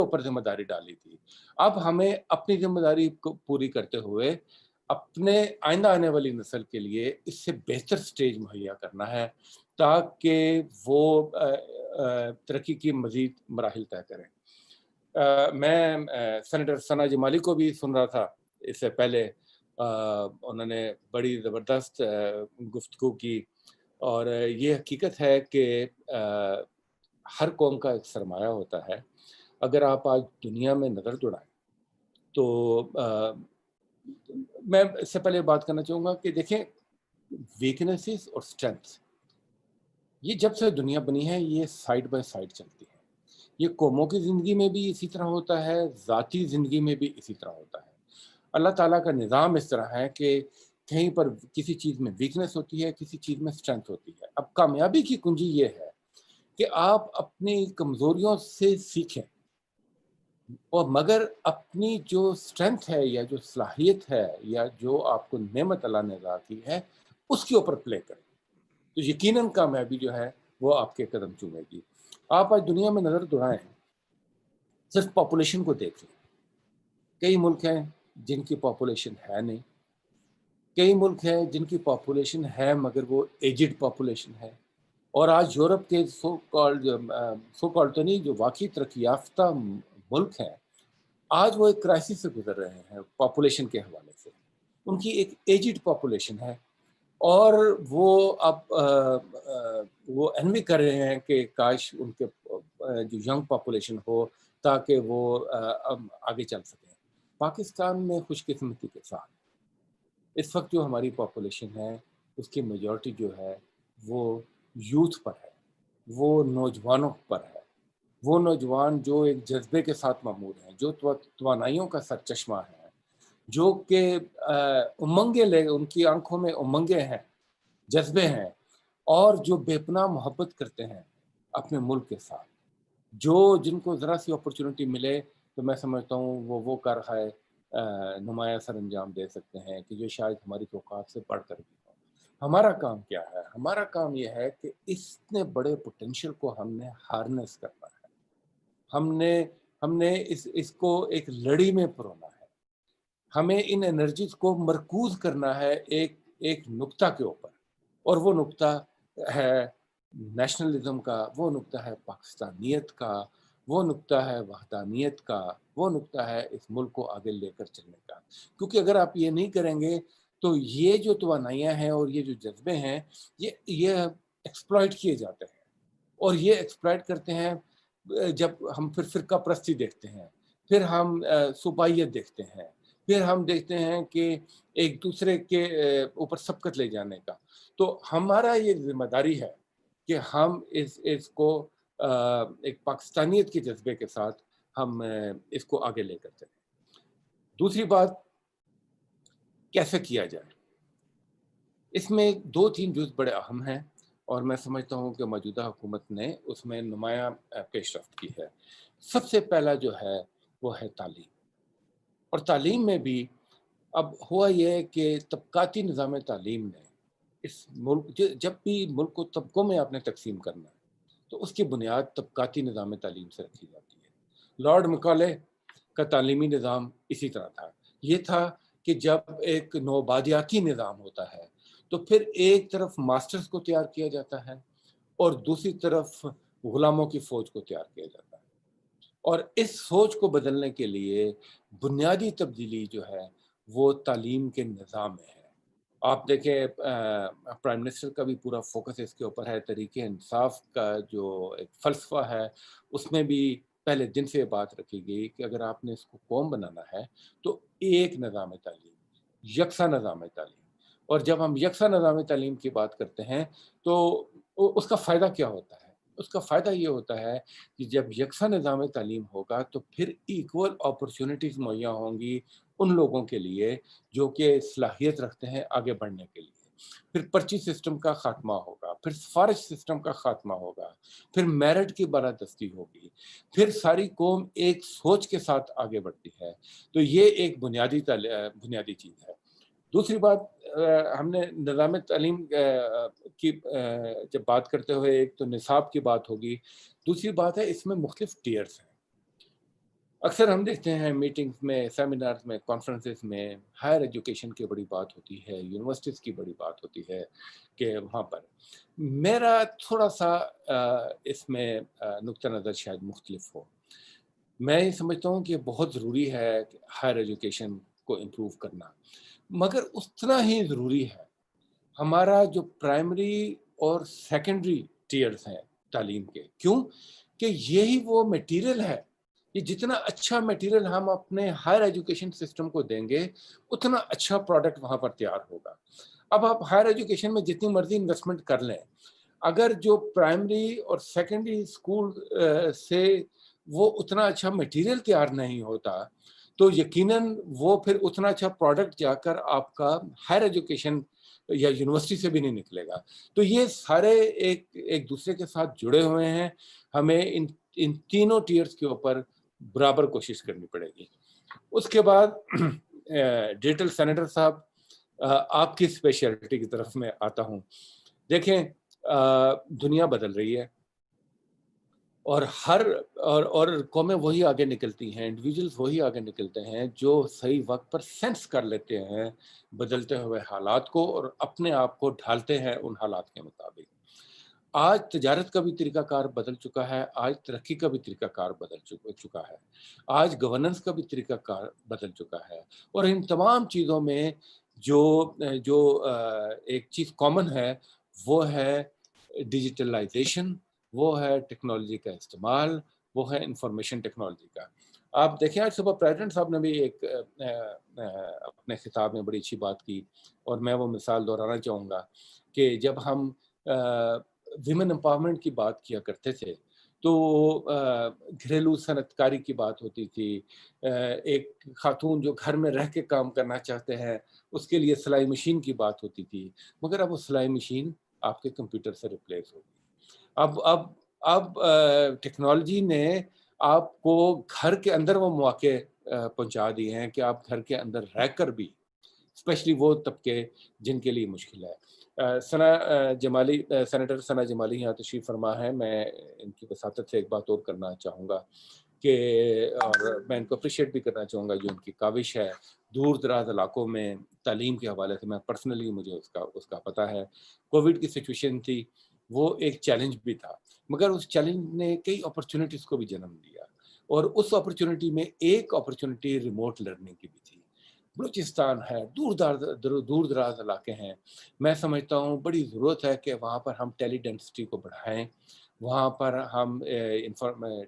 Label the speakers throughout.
Speaker 1: اوپر ذمہ داری ڈالی تھی. اب ہمیں اپنی ذمہ داری کو پوری کرتے ہوئے اپنے آئندہ آنے والی نسل کے لیے اس سے بہتر سٹیج مہیا کرنا ہے تاکہ وہ ترقی کی مزید مراحل طے کریں. میں سینیٹر ثنا جمالی کو بھی سن رہا تھا اس سے پہلے. انہوں نے بڑی زبردست گفتگو کی، اور یہ حقیقت ہے کہ ہر قوم کا ایک سرمایہ ہوتا ہے. اگر آپ آج دنیا میں نظر دوڑائیں تو میں اس سے پہلے بات کرنا چاہوں گا کہ دیکھیں، ویکنیسز اور اسٹرینتھ یہ جب سے دنیا بنی ہے یہ سائڈ بائی سائڈ چلتی ہے. یہ قوموں کی زندگی میں بھی اسی طرح ہوتا ہے، ذاتی زندگی میں بھی اسی طرح ہوتا ہے. اللہ تعالیٰ کا نظام اس طرح ہے کہ کہیں پر کسی چیز میں ویکنیس ہوتی ہے، کسی چیز میں اسٹرینتھ ہوتی ہے. اب کامیابی کی کنجی یہ ہے کہ آپ اپنی کمزوریوں سے سیکھیں، اور مگر اپنی جو اسٹرینتھ ہے یا جو صلاحیت ہے یا جو آپ کو نعمت اللہ نے عطا کی ہے اس کے اوپر پلے کریں، تو یقیناً کامیابی جو ہے وہ آپ کے قدم چومے گی. آپ آج دنیا میں نظر دوڑائیں، صرف پاپولیشن کو دیکھ لیں. کئی ملک ہیں جن کی پاپولیشن ہے نہیں، کئی ملک ہیں جن کی پاپولیشن ہے مگر وہ ایجڈ پاپولیشن ہے. اور آج یورپ کے سو کالڈ تو نہیں، جو واقعی ترقی یافتہ ملک ہیں، آج وہ ایک کرائسس سے گزر رہے ہیں پاپولیشن کے حوالے سے. ان کی ایک ایجڈ پاپولیشن ہے، اور وہ اب وہ انوی کر رہے ہیں کہ کاش ان کے جو ینگ پاپولیشن ہو تاکہ وہ آگے چل سکیں. پاکستان میں خوش قسمتی کے ساتھ اس وقت جو ہماری پاپولیشن ہے اس کی میجورٹی جو ہے وہ یوتھ پر ہے، وہ نوجوانوں پر ہے. وہ نوجوان جو ایک جذبے کے ساتھ معمور ہیں، جو توانائیوں کا سرچشمہ ہے، جو کہ امنگیں لے، ان کی آنکھوں میں امنگیں ہیں، جذبے ہیں، اور جو بے پناہ محبت کرتے ہیں اپنے ملک کے ساتھ. جن کو ذرا سی اپرچونٹی ملے تو میں سمجھتا ہوں وہ کارخائے نمایاں سر انجام دے سکتے ہیں کہ جو شاید ہماری توقعات سے بڑھ کر بھی ہو. ہمارا کام کیا ہے؟ ہمارا کام یہ ہے کہ اتنے بڑے پوٹینشیل کو ہم نے ہارنس کرنا ہے. ہم نے اس کو ایک لڑی میں پرونا ہے. ہمیں ان انرجیز کو مرکوز کرنا ہے ایک نقطہ کے اوپر، اور وہ نقطہ ہے نیشنلزم کا، وہ نقطہ ہے پاکستانیت کا، وہ نقطہ ہے وحدانیت کا، وہ نقطہ ہے اس ملک کو آگے لے کر چلنے کا. کیونکہ اگر آپ یہ نہیں کریں گے تو یہ جو توانائیاں ہیں اور یہ جو جذبے ہیں یہ ایکسپلائٹ کیے جاتے ہیں. اور یہ ایکسپلائٹ کرتے ہیں جب ہم پھر فرقہ پرستی دیکھتے ہیں، پھر ہم صوبائیت دیکھتے ہیں، پھر ہم دیکھتے ہیں کہ ایک دوسرے کے اوپر سبقت لے جانے کا. تو ہمارا یہ ذمہ داری ہے کہ ہم اس کو ایک پاکستانیت کے جذبے کے ساتھ ہم اس کو آگے لے کر چلیں. دوسری بات، کیسے کیا جائے؟ اس میں 2-3 جز بڑے اہم ہیں، اور میں سمجھتا ہوں کہ موجودہ حکومت نے اس میں نمایاں پیش رفت کی ہے. سب سے پہلا جو ہے وہ ہے تعلیم. اور تعلیم میں بھی اب ہوا یہ ہے کہ طبقاتی نظام تعلیم نے اس ملک، جب بھی ملک کو طبقوں میں آپ نے تقسیم کرنا ہے تو اس کی بنیاد طبقاتی نظام تعلیم سے رکھی جاتی ہے. لارڈ مکالے کا تعلیمی نظام اسی طرح تھا. یہ تھا کہ جب ایک نوبادیاتی نظام ہوتا ہے تو پھر ایک طرف ماسٹرز کو تیار کیا جاتا ہے اور دوسری طرف غلاموں کی فوج کو تیار کیا جاتا ہے. اور اس سوچ کو بدلنے کے لیے بنیادی تبدیلی جو ہے وہ تعلیم کے نظام میں ہے. آپ دیکھیں پرائم منسٹر کا بھی پورا فوکس اس کے اوپر ہے. طریقہ انصاف کا جو ایک فلسفہ ہے اس میں بھی پہلے دن سے یہ بات رکھی گئی کہ اگر آپ نے اس کو قوم بنانا ہے تو ایک نظام تعلیم، یکساں نظام تعلیم. اور جب ہم یکساں نظام تعلیم کی بات کرتے ہیں تو اس کا فائدہ کیا ہوتا ہے؟ اس کا فائدہ یہ ہوتا ہے کہ جب یکساں نظام تعلیم ہوگا تو پھر ایکول اپرچونٹیز مہیا ہوں گی ان لوگوں کے لیے جو کہ صلاحیت رکھتے ہیں آگے بڑھنے کے لیے. پھر پرچی سسٹم کا خاتمہ ہوگا، پھر سفارش سسٹم کا خاتمہ ہوگا، پھر میرٹ کی بالادستی ہوگی، پھر ساری قوم ایک سوچ کے ساتھ آگے بڑھتی ہے. تو یہ ایک بنیادی چیز ہے. دوسری بات، ہم نے نظام تعلیم کی جب بات کرتے ہوئے ایک تو نصاب کی بات ہوگی، دوسری بات ہے اس میں مختلف ٹیئرز ہیں. اکثر ہم دیکھتے ہیں میٹنگز میں، سیمینارز میں، کانفرنسز میں ہائر ایجوکیشن کی بڑی بات ہوتی ہے، یونیورسٹیز کی بڑی بات ہوتی ہے کہ وہاں پر میرا تھوڑا سا اس میں نقطہ نظر شاید مختلف ہو۔ میں یہ سمجھتا ہوں کہ بہت ضروری ہے کہ ہائر ایجوکیشن کو امپروو کرنا، مگر اتنا ہی ضروری ہے ہمارا جو پرائمری اور سیکنڈری ٹیئرز ہیں تعلیم کے۔ کیوں کہ یہی وہ میٹیریل ہے، یہ جتنا اچھا میٹیریل ہم اپنے ہائر ایجوکیشن سسٹم کو دیں گے اتنا اچھا پروڈکٹ وہاں پر تیار ہوگا۔ اب آپ ہائر ایجوکیشن میں جتنی مرضی انویسٹمنٹ کر لیں، اگر جو پرائمری اور سیکنڈری اسکول سے وہ اتنا اچھا میٹیریل تیار نہیں ہوتا تو یقیناً وہ پھر اتنا اچھا پروڈکٹ جا کر آپ کا ہائر ایجوکیشن یا یونیورسٹی سے بھی نہیں نکلے گا۔ تو یہ سارے ایک دوسرے کے ساتھ جڑے ہوئے ہیں، ہمیں ان تینوں ٹیئرز کے اوپر برابر کوشش کرنی پڑے گی۔ اس کے بعد ڈیجیٹل سینیٹر صاحب، آپ کی اسپیشلٹی کی طرف میں آتا ہوں۔ دیکھیں دنیا بدل رہی ہے اور قومیں وہی آگے نکلتی ہیں، انڈیویجولز وہی آگے نکلتے ہیں جو صحیح وقت پر سینس کر لیتے ہیں بدلتے ہوئے حالات کو اور اپنے آپ کو ڈھالتے ہیں ان حالات کے مطابق۔ آج تجارت کا بھی طریقہ کار بدل چکا ہے، آج ترقی کا بھی طریقہ کار بدل چکا ہے، آج گورننس کا بھی طریقہ کار بدل چکا ہے، اور ان تمام چیزوں میں جو ایک چیز کامن ہے وہ ہے ڈیجیٹلائزیشن، وہ ہے ٹیکنالوجی کا استعمال، وہ ہے انفارمیشن ٹیکنالوجی کا۔ آپ دیکھیں آج صبح پریزیڈنٹ صاحب نے بھی ایک اپنے خطاب میں بڑی اچھی بات کی، اور میں وہ مثال دہرانا چاہوں گا کہ جب ہم ویمن امپاورمنٹ کی بات کیا کرتے تھے تو گھریلو صنعت کاری کی بات ہوتی تھی، ایک خاتون جو گھر میں رہ کے کام کرنا چاہتے ہیں اس کے لیے سلائی مشین کی بات ہوتی تھی، مگر اب وہ سلائی مشین آپ کے کمپیوٹر سے ریپلیس ہوگی۔ اب ٹیکنالوجی نے آپ کو گھر کے اندر وہ مواقع پہنچا دیے ہیں کہ آپ گھر کے اندر رہ کر بھی، اسپیشلی وہ طبقے جن کے لیے مشکل ہے۔ سینیٹر ثنا جمالی یہاں تشریف فرما ہے، میں ان کی وساطت سے ایک بات اور کرنا چاہوں گا کہ، اور میں ان کو اپریشیٹ بھی کرنا چاہوں گا جو ان کی کاوش ہے دور دراز علاقوں میں تعلیم کے حوالے سے۔ میں پرسنلی مجھے اس کا پتہ ہے، کووڈ کی سچویشن تھی، وہ ایک چیلنج بھی تھا، مگر اس چیلنج نے کئی اپرچونٹیز کو بھی جنم دیا، اور اس اپرچونٹی میں ایک اپرچونٹی ریموٹ لرننگ کی بھی تھی۔ بلوچستان ہے، دور دراز علاقے ہیں، میں سمجھتا ہوں بڑی ضرورت ہے کہ وہاں پر ہم ٹیلی ڈینسٹی کو بڑھائیں، وہاں پر ہم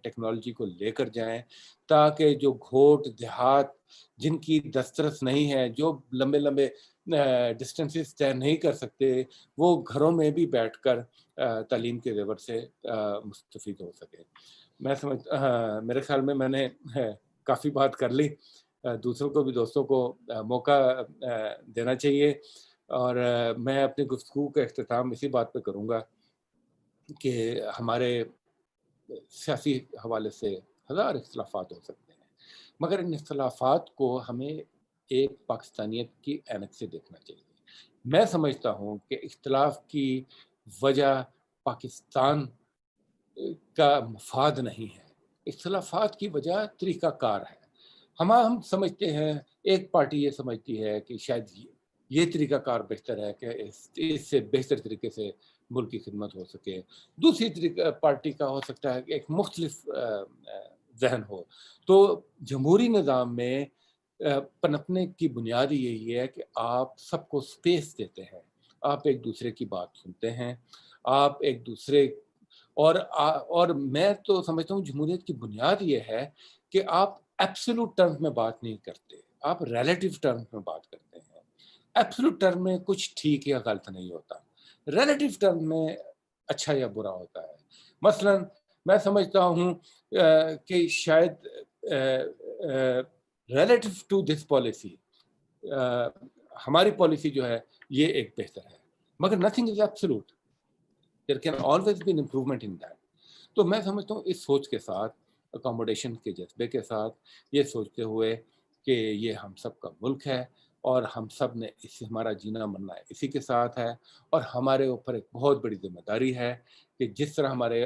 Speaker 1: ٹیکنالوجی کو لے کر جائیں تاکہ جو گھوٹ دیہات جن کی دسترس نہیں ہے، جو لمبے لمبے ڈسٹینسز طے نہیں کر سکتے، وہ گھروں میں بھی بیٹھ کر تعلیم کے زیور سے مستفید ہو سکے۔ میں میرے خیال میں نے کافی بات کر لی، دوسروں کو بھی، دوستوں کو موقع دینا چاہیے، اور میں اپنی گفتگو کا اختتام اسی بات پہ کروں گا کہ ہمارے سیاسی حوالے سے ہزار اختلافات ہو سکتے ہیں، مگر ان اختلافات کو ہمیں ایک پاکستانیت کی عینک سے دیکھنا چاہیے۔ میں سمجھتا ہوں کہ اختلاف کی وجہ پاکستان کا مفاد نہیں ہے، اختلافات کی وجہ طریقہ کار ہے۔ ہم سمجھتے ہیں، ایک پارٹی یہ سمجھتی ہے کہ شاید یہ طریقہ کار بہتر ہے کہ اس سے بہتر طریقے سے ملک کی خدمت ہو سکے، دوسری پارٹی کا ہو سکتا ہے کہ ایک مختلف ذہن ہو۔ تو جمہوری نظام میں پنپنے کی بنیاد یہی ہے کہ آپ سب کو سپیس دیتے ہیں، آپ ایک دوسرے کی بات سنتے ہیں، آپ ایک دوسرے اور میں تو سمجھتا ہوں جمہوریت کی بنیاد یہ ہے کہ آپ ایبسولوٹ ٹرمز میں بات نہیں کرتے، آپ ریلیٹیو ٹرمز میں بات کرتے ہیں۔ ایبسولوٹ ٹرم میں کچھ ٹھیک یا غلط نہیں ہوتا، ریلیٹیو ٹرم میں اچھا یا برا ہوتا ہے۔ مثلا میں سمجھتا ہوں کہ شاید ریلیٹیو ٹو دس پالیسی ہماری پالیسی جو ہے یہ ایک بہتر ہے، مگر nothing is absolute, there can always be an improvement in that۔ تو میں سمجھتا ہوں اس سوچ کے ساتھ، اکاموڈیشن کے جذبے کے ساتھ، یہ سوچتے ہوئے کہ یہ ہم سب کا ملک ہے اور ہم سب نے ہمارا جینا مرنا اسی کے ساتھ ہے، اور ہمارے اوپر ایک بہت بڑی ذمہ داری ہے کہ جس طرح ہمارے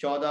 Speaker 2: 14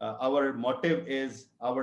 Speaker 2: our motive is, our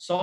Speaker 2: 100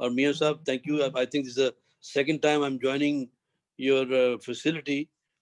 Speaker 3: Or Mia Saab, thank you. I think this is the second time I'm joining your facility.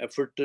Speaker 3: effort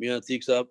Speaker 3: Mia Atiq Saab,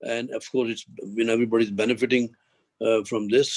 Speaker 3: And of course, it's, you know, everybody's benefiting from this.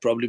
Speaker 3: probably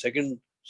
Speaker 3: second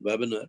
Speaker 3: webinar.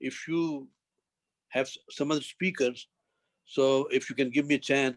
Speaker 3: If you have some other speakers, so if you can give me a chance,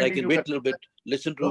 Speaker 3: I can wait a little bit, listen to,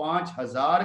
Speaker 2: 5000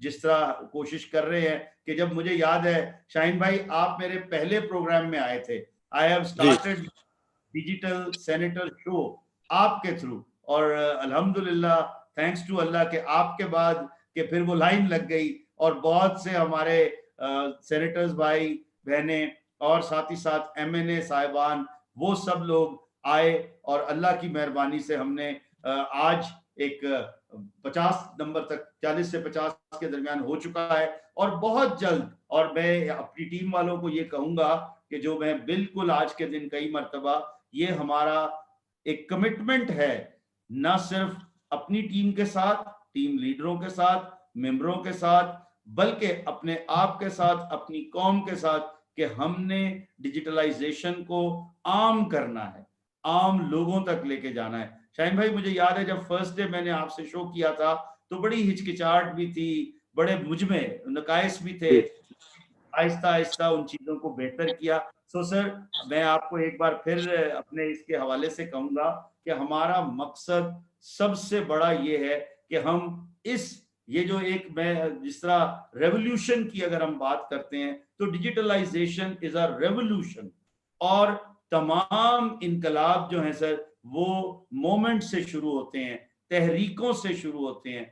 Speaker 2: جس طرح کوشش کر رہے ہیں کہ جب مجھے یاد ہے شاہین بھائی آپ میرے پہلے پروگرام میں آئے تھے, I have started digital senator show آپ کے تھرو, اور الحمدللہ تھینکس ٹو اللہ کہ آپ کے بعد کہ پھر وہ لائن لگ گئی اور بہت سے ہمارے سینیٹرز بھائی بہنیں اور ساتھ ہی ساتھ ایم این اے صاحبان وہ سب لوگ آئے, اور اللہ کی مہربانی سے ہم نے آج ایک 50 نمبر تک 40 سے 50 کے درمیان ہو چکا ہے, اور بہت جلد, اور میں اپنی ٹیم والوں کو یہ کہوں گا کہ جو میں بالکل آج کے دن کئی مرتبہ یہ ہمارا ایک کمٹمنٹ ہے, نہ صرف اپنی ٹیم کے ساتھ, ٹیم لیڈروں کے ساتھ, ممبروں کے ساتھ, بلکہ اپنے آپ کے ساتھ, اپنی قوم کے ساتھ, کہ ہم نے ڈیجیٹلائزیشن کو عام کرنا ہے, عام لوگوں تک لے کے جانا ہے. شاہین بھائی مجھے یاد ہے جب فرسٹ ڈے میں نے آپ سے شو کیا تھا تو بڑی ہچکچاہٹ بھی تھی, بڑے مجھ میں نقائص بھی تھے, آہستہ آہستہ ان چیزوں کو بہتر کیا. سو سر میں آپ کو ایک بار پھر اپنے اس کے حوالے سے کہوں گا کہ ہمارا مقصد سب سے بڑا یہ ہے کہ ہم یہ جو ایک میں جس طرح ریولوشن کی اگر ہم بات کرتے ہیں تو ڈیجیٹلائزیشن از اے ریولوشن, اور تمام انقلاب جو ہیں سر وہ مومنٹ سے شروع ہوتے ہیں, تحریکوں سے شروع ہوتے ہیں.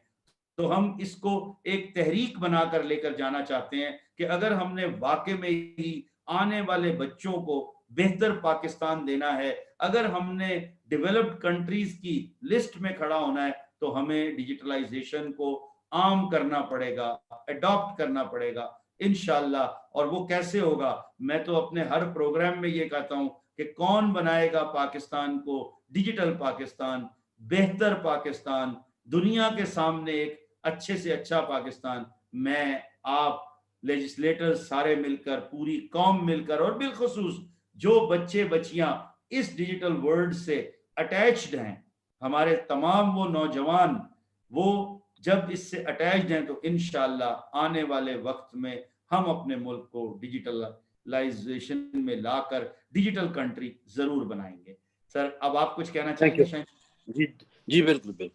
Speaker 2: تو ہم اس کو ایک تحریک بنا کر لے کر جانا چاہتے ہیں کہ اگر ہم نے واقع میں ہی آنے والے بچوں کو بہتر پاکستان دینا ہے, اگر ہم نے ڈیولپڈ کنٹریز کی لسٹ میں کھڑا ہونا ہے, تو ہمیں ڈیجیٹلائزیشن کو عام کرنا پڑے گا, اڈاپٹ کرنا پڑے گا انشاءاللہ. اور وہ کیسے ہوگا؟ میں تو اپنے ہر پروگرام میں یہ کہتا ہوں کہ کون بنائے گا پاکستان کو ڈیجیٹل پاکستان, بہتر پاکستان, دنیا کے سامنے ایک اچھے سے اچھا پاکستان. میں, آپ, لیجسلیٹر سارے مل کر, پوری قوم مل کر, اور بالخصوص جو بچے بچیاں اس ڈیجیٹل ورلڈ سے اٹیچڈ ہیں, ہمارے تمام وہ نوجوان وہ جب اس سے اٹیچڈ ہیں تو انشاءاللہ آنے والے وقت میں ہم اپنے ملک کو ڈیجیٹلائزیشن میں لا کر ڈیجیٹل کنٹری ضرور بنائیں گے. سر اب آپ کچھ کہنا چاہیں گے شاید؟
Speaker 3: جی بالکل بالکل,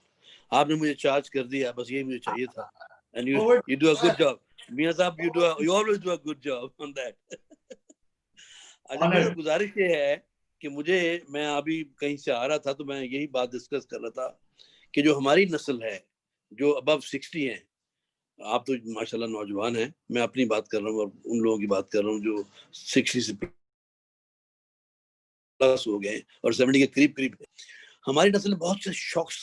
Speaker 3: آپ نے مجھے چارج کر دیا, بس یہی مجھے چاہیے تھا. And you do a good job. میاں صاحب you always do a good job on that. اچھا میرا گزارش یہ ہے کہ میں ابھی کہیں سے آ رہا تھا تو میں یہی بات ڈسکس کر رہا تھا کہ جو ہماری نسل ہے جو ابو 60 ہیں, آپ تو ماشاءاللہ نوجوان ہیں, میں اپنی بات کر رہا ہوں اور ان لوگوں کی بات کر رہا ہوں جو 60 سے پلس ہو گئے اور 70 کے قریب قریب ہیں. ہماری نسل نے بہت سے شوقس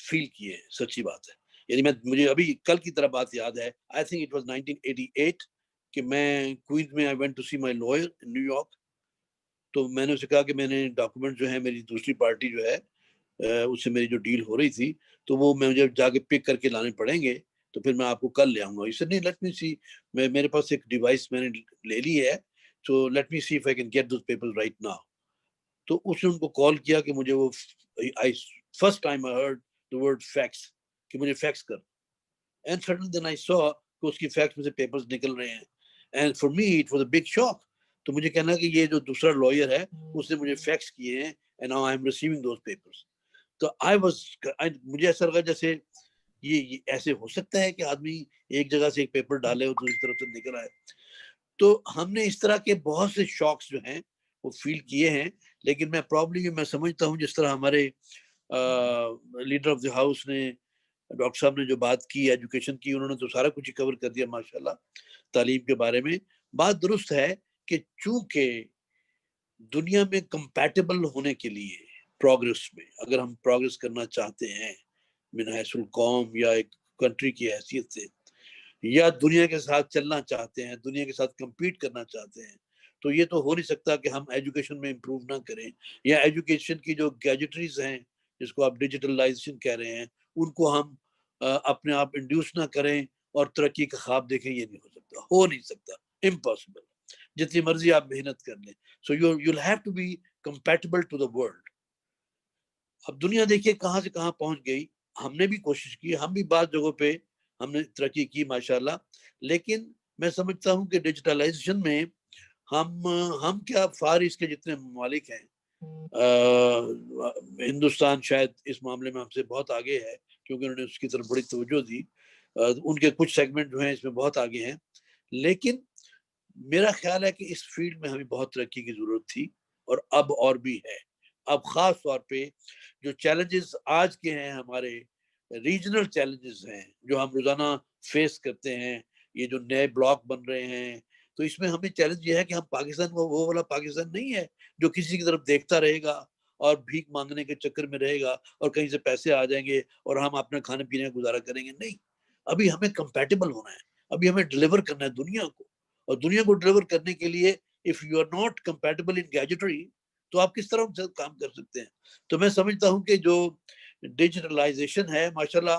Speaker 3: فیل کیے ہیں, سچی بات ہے. یعنی مجھے ابھی کل کی طرح بات یاد ہے, I think it was 1988 کہ میں کوئنز میں I went to see my lawyer in New York. تو میں نے اسے کہا کہ میں نے ڈاکومنٹ جو ہے میری دوسری پارٹی جو ہے اس سے میری جو ڈیل ہو رہی تھی تو وہ مجھے جا کے پک کر کے لانے پڑیں گے, تو پھر میں آپ کو کل لے آؤں گا. اسے نہیں, لیٹ می سی, میرے پاس ایک ڈیوائس میں نے لے لی ہے, تو let me see if I can get those papers right now. تو اس نے ان کو کال کیا کہ مجھے وہ first time I heard the word fax کہ مجھے فیکس کر, and suddenly then I saw کہ اس کی فیکس میں سے پیپرز نکل رہے ہیں, and for me it was a big shock. تو مجھے کہنا کہ یہ جو دوسرا لائر ہے اس نے مجھے فیکس کیے ہیں and now I am receiving those papers. تو مجھے ایسا لگا جیسے یہ ایسے ہو سکتا ہے کہ آدمی ایک جگہ سے ایک پیپر ڈالے اور دوسری طرف سے نکل آئے. تو ہم نے اس طرح کے بہت سے شوقس جو ہیں وہ فیل کیے ہیں, لیکن میں سمجھتا ہوں جس طرح ہمارے لیڈر آف دی ہاؤس نے, ڈاکٹر صاحب نے جو بات کی ایجوکیشن کی, انہوں نے تو سارا کچھ کور کر دیا ماشاءاللہ تعلیم کے بارے میں. بات درست ہے کہ چونکہ دنیا میں کمپیٹیبل ہونے کے لیے پروگرس میں, اگر ہم پروگرس کرنا چاہتے ہیں من حیث القوم یا ایک کنٹری کی حیثیت سے, یا دنیا کے ساتھ چلنا چاہتے ہیں, دنیا کے ساتھ کمپیٹ کرنا چاہتے ہیں, تو یہ تو ہو نہیں سکتا کہ ہم ایجوکیشن میں امپروو نہ کریں, یا ایجوکیشن کی جو گیجٹریز ہیں جس کو آپ ڈیجیٹلائزیشن کہہ رہے ہیں ان کو ہم اپنے آپ انڈیوس نہ کریں اور ترقی کا خواب دیکھیں. یہ نہیں ہو نہیں سکتا, امپاسبل. جتنی مرضی آپ محنت کر لیں, سو you'll have to be compatible to the world. اب دنیا دیکھیے کہاں سے کہاں پہنچ گئی. ہم نے بھی کوشش کی, ہم بھی بعض جگہوں پہ ہم نے ترقی کی ماشاءاللہ, لیکن میں سمجھتا ہوں کہ ڈیجیٹلائزیشن میں ہم کیا فارس کے جتنے ممالک ہیں, ہندوستان شاید اس معاملے میں ہم سے بہت آگے ہے کیونکہ انہوں نے اس کی طرف بڑی توجہ دی. ان کے کچھ سیگمنٹ جو ہیں اس میں بہت آگے ہیں، لیکن میرا خیال ہے کہ اس فیلڈ میں ہمیں بہت ترقی کی ضرورت تھی اور اب اور بھی ہے۔ اب خاص طور پہ جو چیلنجز آج کے ہیں، ہمارے ریجنل چیلنجز ہیں جو ہم روزانہ فیس کرتے ہیں، یہ جو نئے بلاک بن رہے ہیں، تو اس میں ہمیں چیلنج یہ ہے کہ ہم پاکستان وہ والا پاکستان نہیں ہے جو کسی کی طرف دیکھتا رہے گا اور بھیک مانگنے کے چکر میں رہے گا اور کہیں سے پیسے آ جائیں گے اور ہم اپنے کھانے پینے کا گزارا کریں گے۔ نہیں، ابھی ہمیں کمپیٹیبل ہونا ہے، ابھی ہمیں ڈیلیور کرنا ہے دنیا کو، اور دنیا کو ڈیلیور کرنے کے لیے if you are not compatible in gadgetry تو آپ کس طرح سے کام کر سکتے ہیں؟ تو میں سمجھتا ہوں کہ جو ڈیجیٹلائزیشن ہے، ماشاءاللہ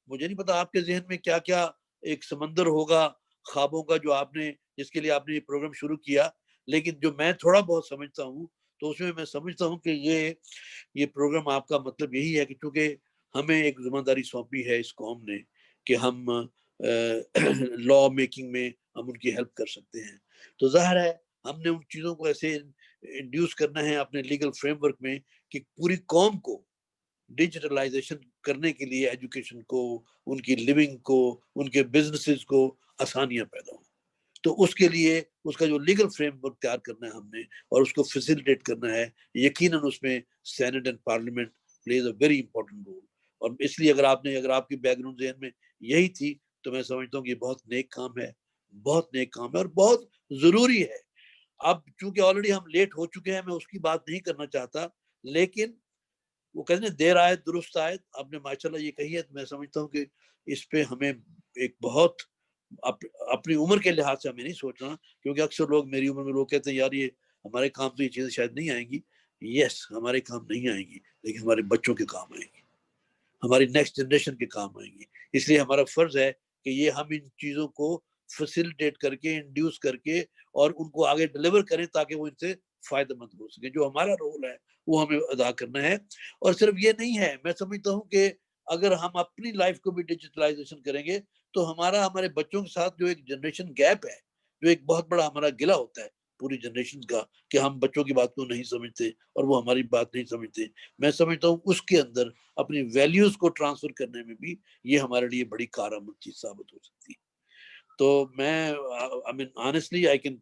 Speaker 3: مجھے نہیں پتا آپ کے ذہن میں کیا کیا ایک سمندر ہوگا خوابوں کا جو آپ نے، جس کے لیے آپ نے یہ پروگرام شروع کیا، لیکن جو میں تھوڑا بہت سمجھتا ہوں تو اس میں سمجھتا ہوں کہ یہ پروگرام آپ کا مطلب یہی ہے کہ چونکہ ہمیں ایک ذمہ داری سونپی ہے اس قوم نے کہ ہم لا میکنگ میں ہم ان کی ہیلپ کر سکتے ہیں، تو ظاہر ہے ہم نے ان چیزوں کو ایسے انڈیوس کرنا ہے اپنے لیگل فریم ورک میں کہ پوری قوم کو ڈیجیٹلائزیشن کرنے کے لیے ایجوکیشن کو، ان کی لیونگ کو، ان کے بزنسز کو آسانیاں پیدا ہوں۔ تو اس کے لیے اس کا جو لیگل فریم ورک تیار کرنا ہے ہم نے اور اس کو فیسیلیٹیٹ کرنا ہے، یقیناً اس میں senate and parliament plays a very important role. اور اس لیے اگر آپ کی بیک گراؤنڈ ذہن میں یہی تھی تو میں سمجھتا ہوں کہ یہ بہت نیک کام ہے، بہت نیک کام ہے اور بہت ضروری ہے۔ اب چونکہ آلریڈی ہم لیٹ ہو چکے ہیں، میں اس کی بات نہیں کرنا چاہتا، لیکن وہ کہتے ہیں دیر آئے درست آئے، آپ نے ماشاءاللہ یہ کہی ہے، میں سمجھتا ہوں کہ اس پہ ہمیں ایک بہت اپنی عمر کے لحاظ سے ہمیں نہیں سوچنا، کیونکہ اکثر لوگ میری عمر میں لوگ کہتے ہیں یار یہ ہمارے کام تو یہ چیزیں شاید نہیں آئیں گی۔ یس، ہمارے کام نہیں آئیں گی، لیکن ہمارے بچوں کے کام آئیں گی، ہماری نیکسٹ جنریشن کے کام آئیں گی۔ اس لیے ہمارا فرض ہے کہ یہ ہم ان چیزوں کو فیسیلیٹیٹ کر کے، انڈیوس کر کے اور ان کو آگے ڈیلیور کریں تاکہ وہ ان سے فائدہ مند ہو سکے۔ جو ہمارا رول ہے وہ ہمیں ادا کرنا ہے، اور صرف یہ نہیں ہے، میں سمجھتا ہوں کہ اگر ہم اپنی لائف کو بھی ڈیجیٹلائزیشن کریں گے تو ہمارے بچوں کے ساتھ جو ایک جنریشن گیپ ہے، جو ایک بہت بڑا ہمارا گلہ ہوتا ہے پوری جنریشن کا کہ ہم بچوں کی بات کو نہیں سمجھتے اور وہ ہماری بات نہیں سمجھتے، میں سمجھتا ہوں اس کے اندر اپنی ویلیوز کو ٹرانسفر کرنے میں بھی یہ ہمارے لیے بڑی کارآمد چیز ثابت ہو سکتی ہے۔ تو میں I mean honestly I can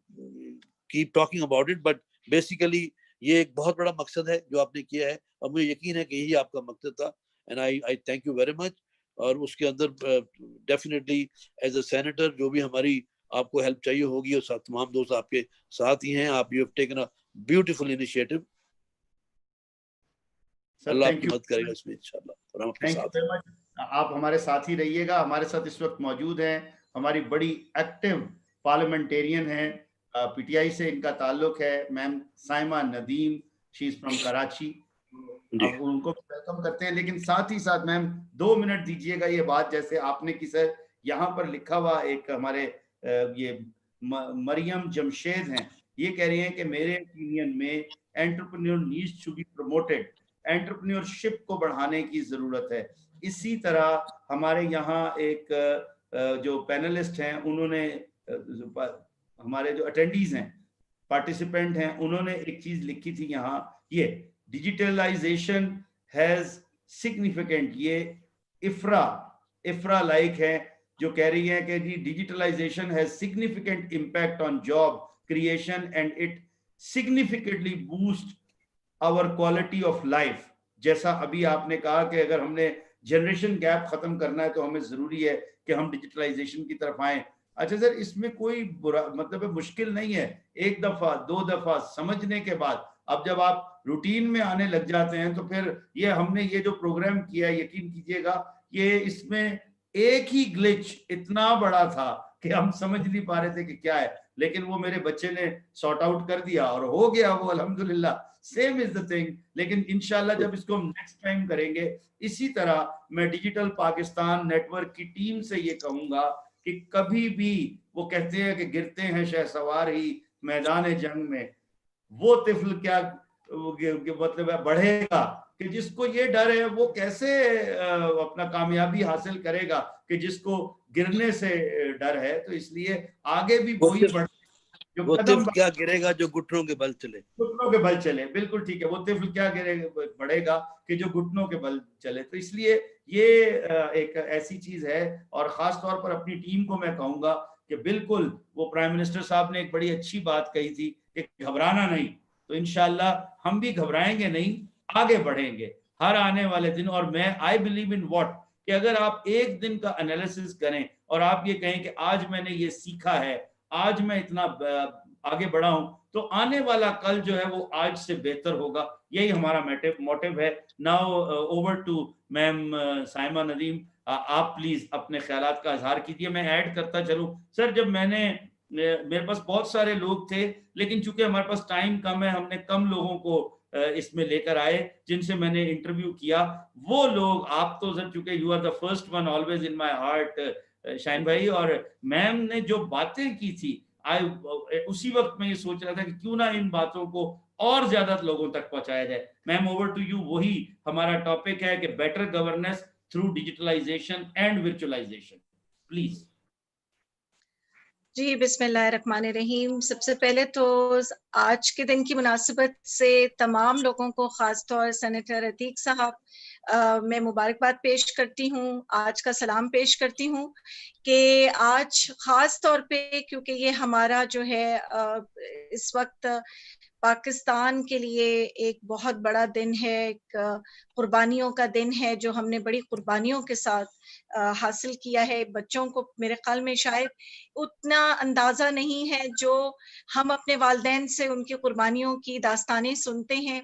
Speaker 3: keep talking about it, but basically یہ ایک بہت بڑا مقصد ہے جو آپ نے کیا ہے، اور مجھے یقین ہے کہ یہی آپ کا مقصد تھا، and I thank you very much۔ اور اس کے اندر ڈیفینیٹلی ایز اے سینیٹر جو بھی ہماری آپ کو ہیلپ چاہیے ہوگی، اور ساتھ تمام دوست آپ کے ساتھ ہی ہیں، آپ you have taken a beautiful initiative. Allah آپ کی مدد کرے گا اس میں انشاءاللہ، اور ہم آپ کے ساتھ ہیں۔
Speaker 2: آپ ہمارے ساتھ ہی رہیے گا۔ ہمارے ساتھ اس وقت موجود ہیں ہماری بڑی ایکٹیو پارلیمنٹیرین ہیں، پی ٹی آئی سے ان کا تعلق ہے، میم سائمہ ندیم، شی از فرام کراچی۔ اب ان کو ویلکم کرتے ہیں، لیکن ساتھ ہی ساتھ میم 2 منٹ دیجئے گا یہ بات جیسے آپ نے کی سر، یہاں پر لکھا ہوا ایک ہمارے یہ مریم جمشید ہیں، یہ کہہ رہی ہیں کہ میرے اوپینین میں entrepreneur needs to be promoted, entrepreneurship کو بڑھانے کی ضرورت ہے۔ اسی طرح ہمارے یہاں ایک جو پینلسٹ ہیں، انہوں نے ہمارے جو اٹینڈیز ہیں، پارٹیسپینٹ ہیں، انہوں نے ایک چیز لکھی تھی یہاں، یہ ڈیجیٹلائزیشن ہیز سگنیفیکنٹ، یہ افرا لائک ہے جو کہہ رہی ہے کہ digitalization has significant impact on job creation and it significantly boost our quality of life۔ جیسا ابھی آپ نے کہا کہ اگر ہم نے جنریشن گیپ ختم کرنا ہے تو ہمیں ضروری ہے کہ ہم ڈیجیٹلائزیشن کی طرف آئیں۔ اچھا سر، اس میں کوئی مطلب مشکل نہیں ہے، ایک دفعہ 2 دفعہ سمجھنے کے بعد اب جب آپ روٹین میں آنے لگ جاتے ہیں تو پھر یہ ہم نے یہ جو پروگرام کیا، یقین کیجئے گا یہ اس میں ایک ہی گلچ اتنا بڑا تھا کہ ہم سمجھ نہیں پا رہے تھے کہ کیا ہے، لیکن وہ میرے بچے نے سارٹ آؤٹ کر دیا اور ہو گیا وہ، الحمدللہ۔ سیم از دا تھنگ، لیکن انشاءاللہ جب اس کو ہم نیکسٹ ٹائم کریں گے اسی طرح، میں ڈیجیٹل پاکستان نیٹ ورک کی ٹیم سے یہ کہوں گا کہ کبھی بھی وہ کہتے ہیں کہ گرتے ہیں شہسوار ہی میدان جنگ میں، وہ طفل کیا مطلب ہے بڑھے گا کہ جس کو یہ ڈر ہے وہ کیسے اپنا کامیابی حاصل کرے گا کہ جس کو گرنے سے ڈر ہے۔ تو اس لیے آگے بھی وہی بڑھے،
Speaker 3: وہ طفل کیا گرے گا جو گھٹنوں کے بل چلے،
Speaker 2: گھٹنوں کے بل چلے، بالکل ٹھیک ہے، وہ طفل کیا بڑھے گا کہ جو گھٹنوں کے بل چلے۔ تو اس لیے یہ ایک ایسی چیز ہے. اور خاص طور پر اپنی ٹیم کو میں کہوں گا کہ بالکل وہ پرائم منسٹر صاحب نے ایک بڑی اچھی بات کہی تھی کہ گھبرانا نہیں. تو انشاءاللہ ہم بھی گھبرائیں گے نہیں, آگے بڑھیں گے ہر آنے والے دن. اور میں آئی بلیو ان واٹ کہ اگر آپ ایک دن کا انالیسس کریں اور آپ یہ کہیں کہ آج میں نے یہ سیکھا ہے, آج میں اتنا آگے بڑھا ہوں, تو آنے والا کل جو ہے وہ آج سے بہتر ہوگا. یہی ہمارا موٹیو ہے. ناؤ اوور ٹو میم سائمہ ندیم, آپ پلیز اپنے خیالات کا اظہار کیجیے. میں ایڈ کرتا چلوں سر, جب میرے پاس بہت سارے لوگ تھے, لیکن چونکہ ہمارے پاس ٹائم کم ہے, ہم نے کم لوگوں کو اس میں لے کر آئے جن سے میں نے انٹرویو کیا. وہ لوگ آپ تو سر چونکہ you are the first one always in my heart Shaheen بھائی, اور میم نے جو باتیں کی تھی اسی وقت میں یہ سوچ رہا تھا کہ کیوں نہ ان باتوں کو اور زیادہ لوگوں تک پہنچایا جائے. Ma'am over to you. وہی ہمارا ٹاپک ہے کہ better governance through digitalisation and virtualisation. Please.
Speaker 4: جی بسم اللہ الرحمن الرحیم. سب سے پہلے تو آج کے دن کی مناسبت سے تمام لوگوں کو, خاص طور سینیٹر عتیق صاحب, میں مبارکباد پیش کرتی ہوں, آج کا سلام پیش کرتی ہوں کہ آج خاص طور پہ کیونکہ یہ ہمارا جو ہے اس وقت پاکستان کے لیے ایک بہت بڑا دن ہے, ایک قربانیوں کا دن ہے جو ہم نے بڑی قربانیوں کے ساتھ حاصل کیا ہے. بچوں کو میرے خیال میں شاید اتنا اندازہ نہیں ہے جو ہم اپنے والدین سے ان کی قربانیوں کی داستانیں سنتے ہیں,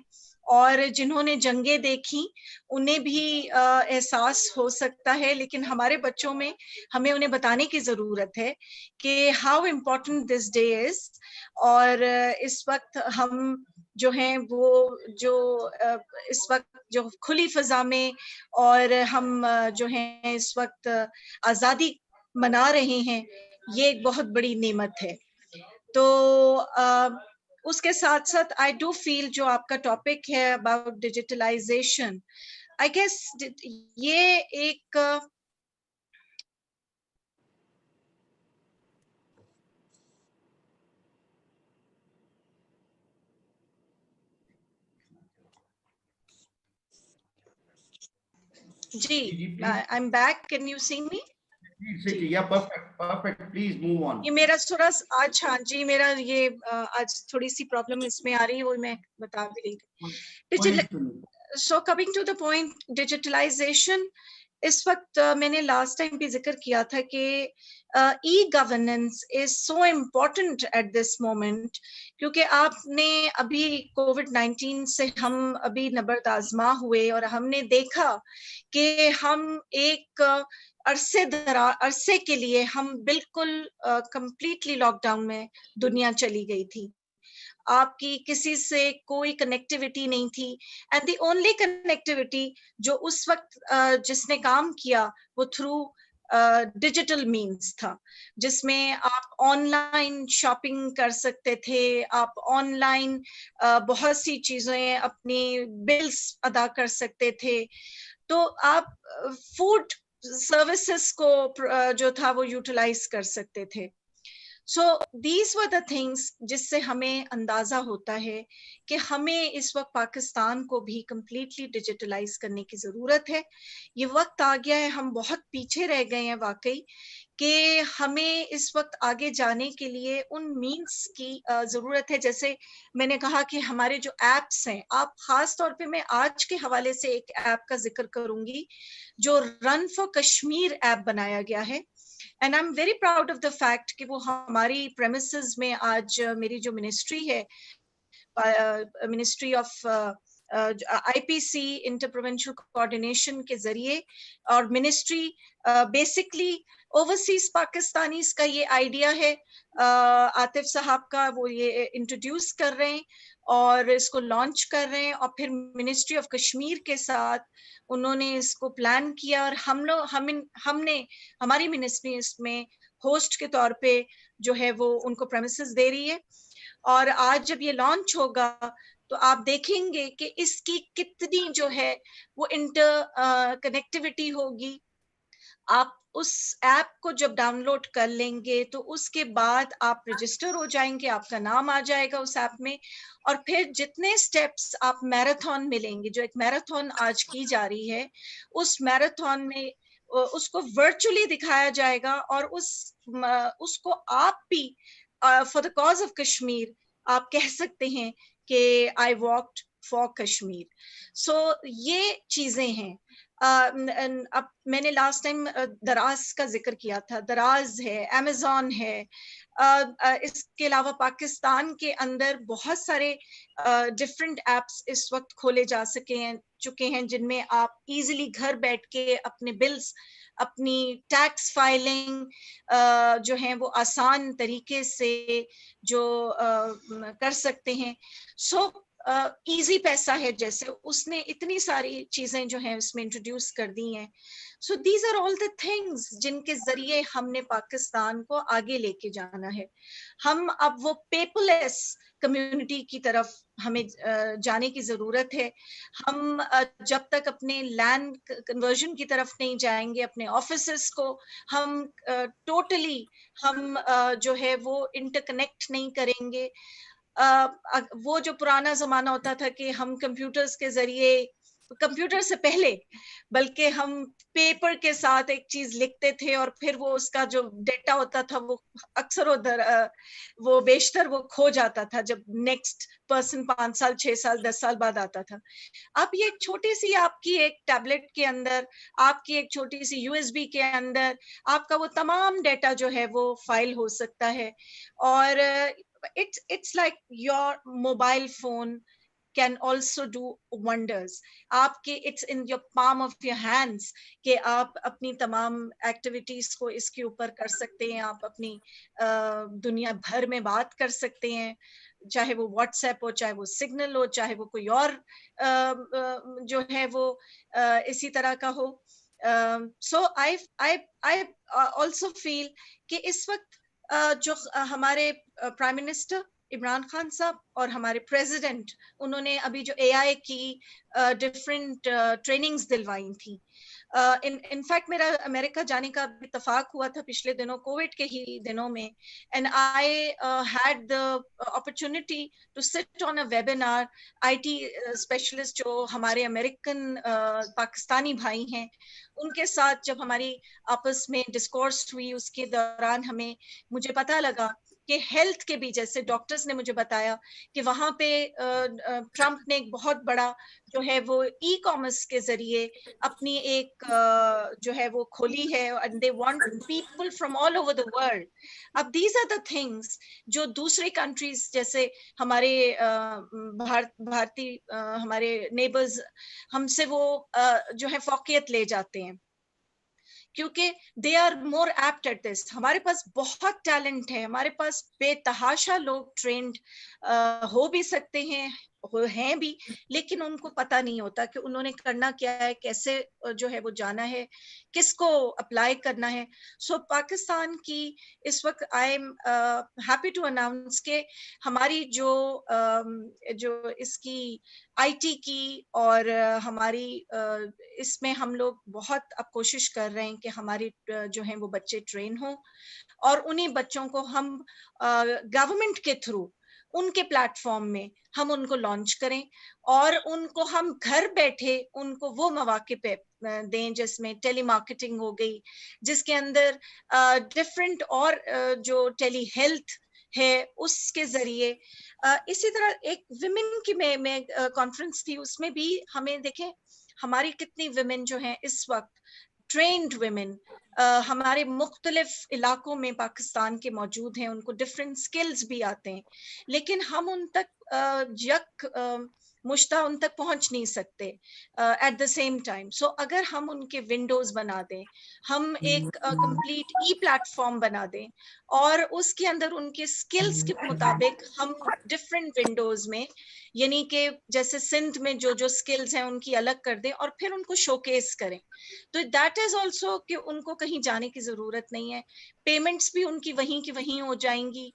Speaker 4: اور جنہوں نے جنگیں دیکھی انہیں بھی احساس ہو سکتا ہے, لیکن ہمارے بچوں میں ہمیں انہیں بتانے کی ضرورت ہے کہ how important this day is. اور اس وقت ہم جو ہیں وہ جو اس وقت جو کھلی فضا میں اور ہم جو ہیں اس وقت آزادی منا رہے ہیں, یہ ایک بہت بڑی نعمت ہے. تو اس کے ساتھ ساتھ آئی ڈو فیل جو آپ کا ٹاپک ہے اباؤٹ ڈیجیٹلائزیشن, آئی گیس یہ ایک جی I am back, can you see me? یہ میرا تھوڑا آج, ہاں جی, میرا یہ آج تھوڑی سی پرابلم اس میں آ رہی ہے, وہ میں بتا بھی رہی تھی. So coming to the point, digitalisation اس وقت میں نے لاسٹ ٹائم بھی ذکر کیا تھا کہ e governance is so important at this moment, کیونکہ آپ نے ابھی کووڈ-19 سے ہم ابھی نبرد آزما ہوئے اور ہم نے دیکھا کہ ہم ایک عرصے کے لیے ہم بالکل کمپلیٹلی لاک ڈاؤن میں دنیا چلی گئی تھی. آپ کی کسی سے کوئی کنیکٹیوٹی نہیں تھی, اینڈ دی اونلی کنیکٹیوٹی جو اس وقت جس نے کام کیا وہ تھرو ڈیجیٹل مینز تھا, جس میں آپ آن لائن شاپنگ کر سکتے تھے, آپ آن لائن بہت سی چیزیں اپنی بلز ادا کر سکتے تھے, تو آپ فوڈ سروسز کو جو تھا وہ یوٹیلائز کر سکتے تھے. So these were the things جس سے ہمیں اندازہ ہوتا ہے کہ ہمیں اس وقت پاکستان کو بھی کمپلیٹلی ڈیجیٹلائز کرنے کی ضرورت ہے. یہ وقت آ گیا ہے, ہم بہت پیچھے رہ گئے ہیں واقعی, کہ ہمیں اس وقت آگے جانے کے لیے ان مینس کی ضرورت ہے. جیسے میں نے کہا کہ ہمارے جو ایپس ہیں, آپ خاص طور پہ میں آج کے حوالے سے ایک ایپ کا ذکر کروں گی جو رن فار کشمیر ایپ بنایا گیا ہے. And I'm very proud of the fact کہ وہ ہماری premises میں آج میری جو منسٹری ہے, ministry of I P C inter provincial coordination کے ذریعے, اور منسٹری بیسکلی اوورسیز پاکستانیز کا یہ آئیڈیا ہے, عاطف صاحب کا, وہ یہ انٹروڈیوس کر رہے ہیں اور اس کو لانچ کر رہے ہیں, اور پھر منسٹری آف کشمیر کے ساتھ انہوں نے اس کو پلان کیا, اور ہم نے ہماری منسٹری اس میں ہوسٹ کے طور پہ جو ہے وہ ان کو پریمیسز دے رہی ہے. اور آج جب یہ لانچ ہوگا تو آپ دیکھیں گے کہ اس کی کتنی جو ہے وہ انٹر کنیکٹیوٹی ہوگی. آپ اس ایپ کو جب ڈاؤن لوڈ کر لیں گے تو اس کے بعد آپ رجسٹر ہو جائیں گے, آپ کا نام آ جائے گا اس ایپ میں, اور پھر جتنے سٹیپس آپ میراتھن میں لیں گے, جو ایک میراتھن آج کی جا رہی ہے, اس میراتھن میں اس کو ورچولی دکھایا جائے گا, اور اس کو آپ بھی for the cause of Kashmir آپ کہہ سکتے ہیں کہ آئی واکڈ فار کشمیر. سو یہ چیزیں ہیں. اب میں نے لاسٹ ٹائم دراز کا ذکر کیا تھا, دراز ہے, امیزون ہے, اس کے علاوہ پاکستان کے اندر بہت سارے ڈفرینٹ ایپس اس وقت کھولے جا چکے ہیں جن میں آپ ایزیلی گھر بیٹھ کے اپنے بلز, اپنی ٹیکس فائلنگ جو ہیں وہ آسان طریقے سے جو کر سکتے ہیں. سو ایزی پیسہ ہے, جیسے اس نے اتنی ساری چیزیں جو ہیں اس میں انٹروڈیوس کر دی ہیں. So these are all the things جن کے ذریعے ہم نے پاکستان کو آگے لے کے جانا ہے. ہم اب وہ پیپر لیس کمیونٹی کی طرف ہمیں جانے کی ضرورت ہے. ہم جب تک اپنے لینڈ کنورژن کی طرف نہیں جائیں گے, اپنے آفیسز کو ہم ٹوٹلی ہم جو ہے وہ انٹر کنیکٹ نہیں کریں گے. وہ جو پرانا زمانہ ہوتا تھا کہ ہم کمپیوٹرز کے ذریعے, کمپیوٹر سے پہلے بلکہ ہم پیپر کے ساتھ ایک چیز لکھتے تھے, اور پھر وہ اس کا جو ڈیٹا ہوتا تھا وہ اکثر وہ بیشتر وہ کھو جاتا تھا جب نیکسٹ پرسن 5 سال 6 سال 10 سال بعد آتا تھا. اب یہ ایک چھوٹی سی آپ کی ایک ٹیبلٹ کے اندر, آپ کی ایک چھوٹی سی USB کے اندر آپ کا وہ تمام ڈیٹا جو ہے وہ فائل ہو سکتا ہے. اور it's like your mobile phone can also do wonders. آپ کے it's in your palm of your hands کہ آپ اپنی تمام ایکٹیویٹیز کو اس کے اوپر کر سکتے ہیں. آپ اپنی دنیا بھر میں بات کر سکتے ہیں, چاہے وہ واٹس ایپ ہو, چاہے وہ سگنل ہو, چاہے وہ کوئی اور جو ہے وہ اسی طرح کا ہو. So I also feel کہ اس وقت جو ہمارے پرائم منسٹر عمران خان صاحب اور ہمارے پریزیڈنٹ, انہوں نے ابھی جو AI کی ڈفرینٹ ٹریننگز دلوائی تھیں. انفیکٹ میرا امریکہ جانے کا اتفاق ہوا تھا پچھلے دنوں, کووڈ کے ہی دنوں میں, and I had the opportunity to sit on a webinar. IT specialist جو ہمارے امریکن پاکستانی بھائی ہیں, ان کے ساتھ جب ہماری آپس میں ڈسکورس ہوئی, اس کے دوران مجھے پتا لگا کہ ہیلتھ کے بھی, جیسے ڈاکٹرز نے مجھے بتایا کہ وہاں پہ ٹرمپ نے ایک بہت بڑا جو ہے وہ ای کامرس کے ذریعے اپنی ایک جو ہے وہ کھولی ہے, and they want people from all over the world. اب these are the things جو دوسرے کنٹریز جیسے ہمارے بھارتی ہمارے نیبرز ہم سے وہ جو ہے فوقیت لے جاتے ہیں, کیونکہ they are more apt at this. ہمارے پاس بہت ٹیلنٹ ہے, ہمارے پاس بے تحاشا لوگ ٹرینڈ ہو بھی سکتے ہیں بھی, لیکن ان کو پتہ نہیں ہوتا کہ انہوں نے کرنا کیا ہے, کیسے جو ہے وہ جانا ہے, کس کو اپلائی کرنا ہے. سو پاکستان کی اس وقت I am happy to announce کہ ہماری جو اس کی IT کی اور ہماری اس میں ہم لوگ بہت اب کوشش کر رہے ہیں کہ ہماری جو ہیں وہ بچے ٹرین ہوں, اور انہی بچوں کو ہم گورنمنٹ کے تھرو ان کے پلیٹ فارم میں ہم ان کو لانچ کریں, اور ان کو ہم گھر بیٹھے ان کو وہ مواقع پہ دیں جس میں ٹیلی مارکیٹنگ ہو گئی, جس کے اندر ڈفرینٹ اور جو ٹیلی ہیلتھ ہے اس کے ذریعے. اسی طرح ایک ویمن کی میں کانفرنس تھی, اس میں بھی ہمیں دیکھیں ہماری کتنی ویمن جو ہیں اس وقت ٹرینڈ ویمن ہمارے مختلف علاقوں میں پاکستان کے موجود ہیں, ان کو ڈفرینٹ سکلز بھی آتے ہیں, لیکن ہم ان تک یک مشتہ ان تک پہنچ نہیں سکتے ایٹ دا سیم ٹائم. سو اگر ہم ان کے ونڈوز بنا دیں, ہم ایک کمپلیٹ ای پلیٹ فارم بنا دیں, اور اس کے اندر ان کے سکلز کے مطابق ہم ڈفرینٹ ونڈوز میں, یعنی کہ جیسے سندھ میں جو سکلز ہیں ان کی الگ کر دیں اور پھر ان کو شوکیس کریں, تو دیٹ از آلسو کہ ان کو کہیں جانے کی ضرورت نہیں ہے, پیمنٹس بھی ان کی وہیں ہو جائیں گی,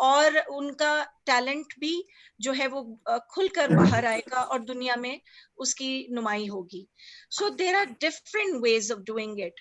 Speaker 4: اور ان کا ٹیلنٹ بھی جو ہے وہ کھل کر باہر آئے گا اور دنیا میں اس کی نمائی ہوگی. So there are different ways of doing it.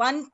Speaker 4: 1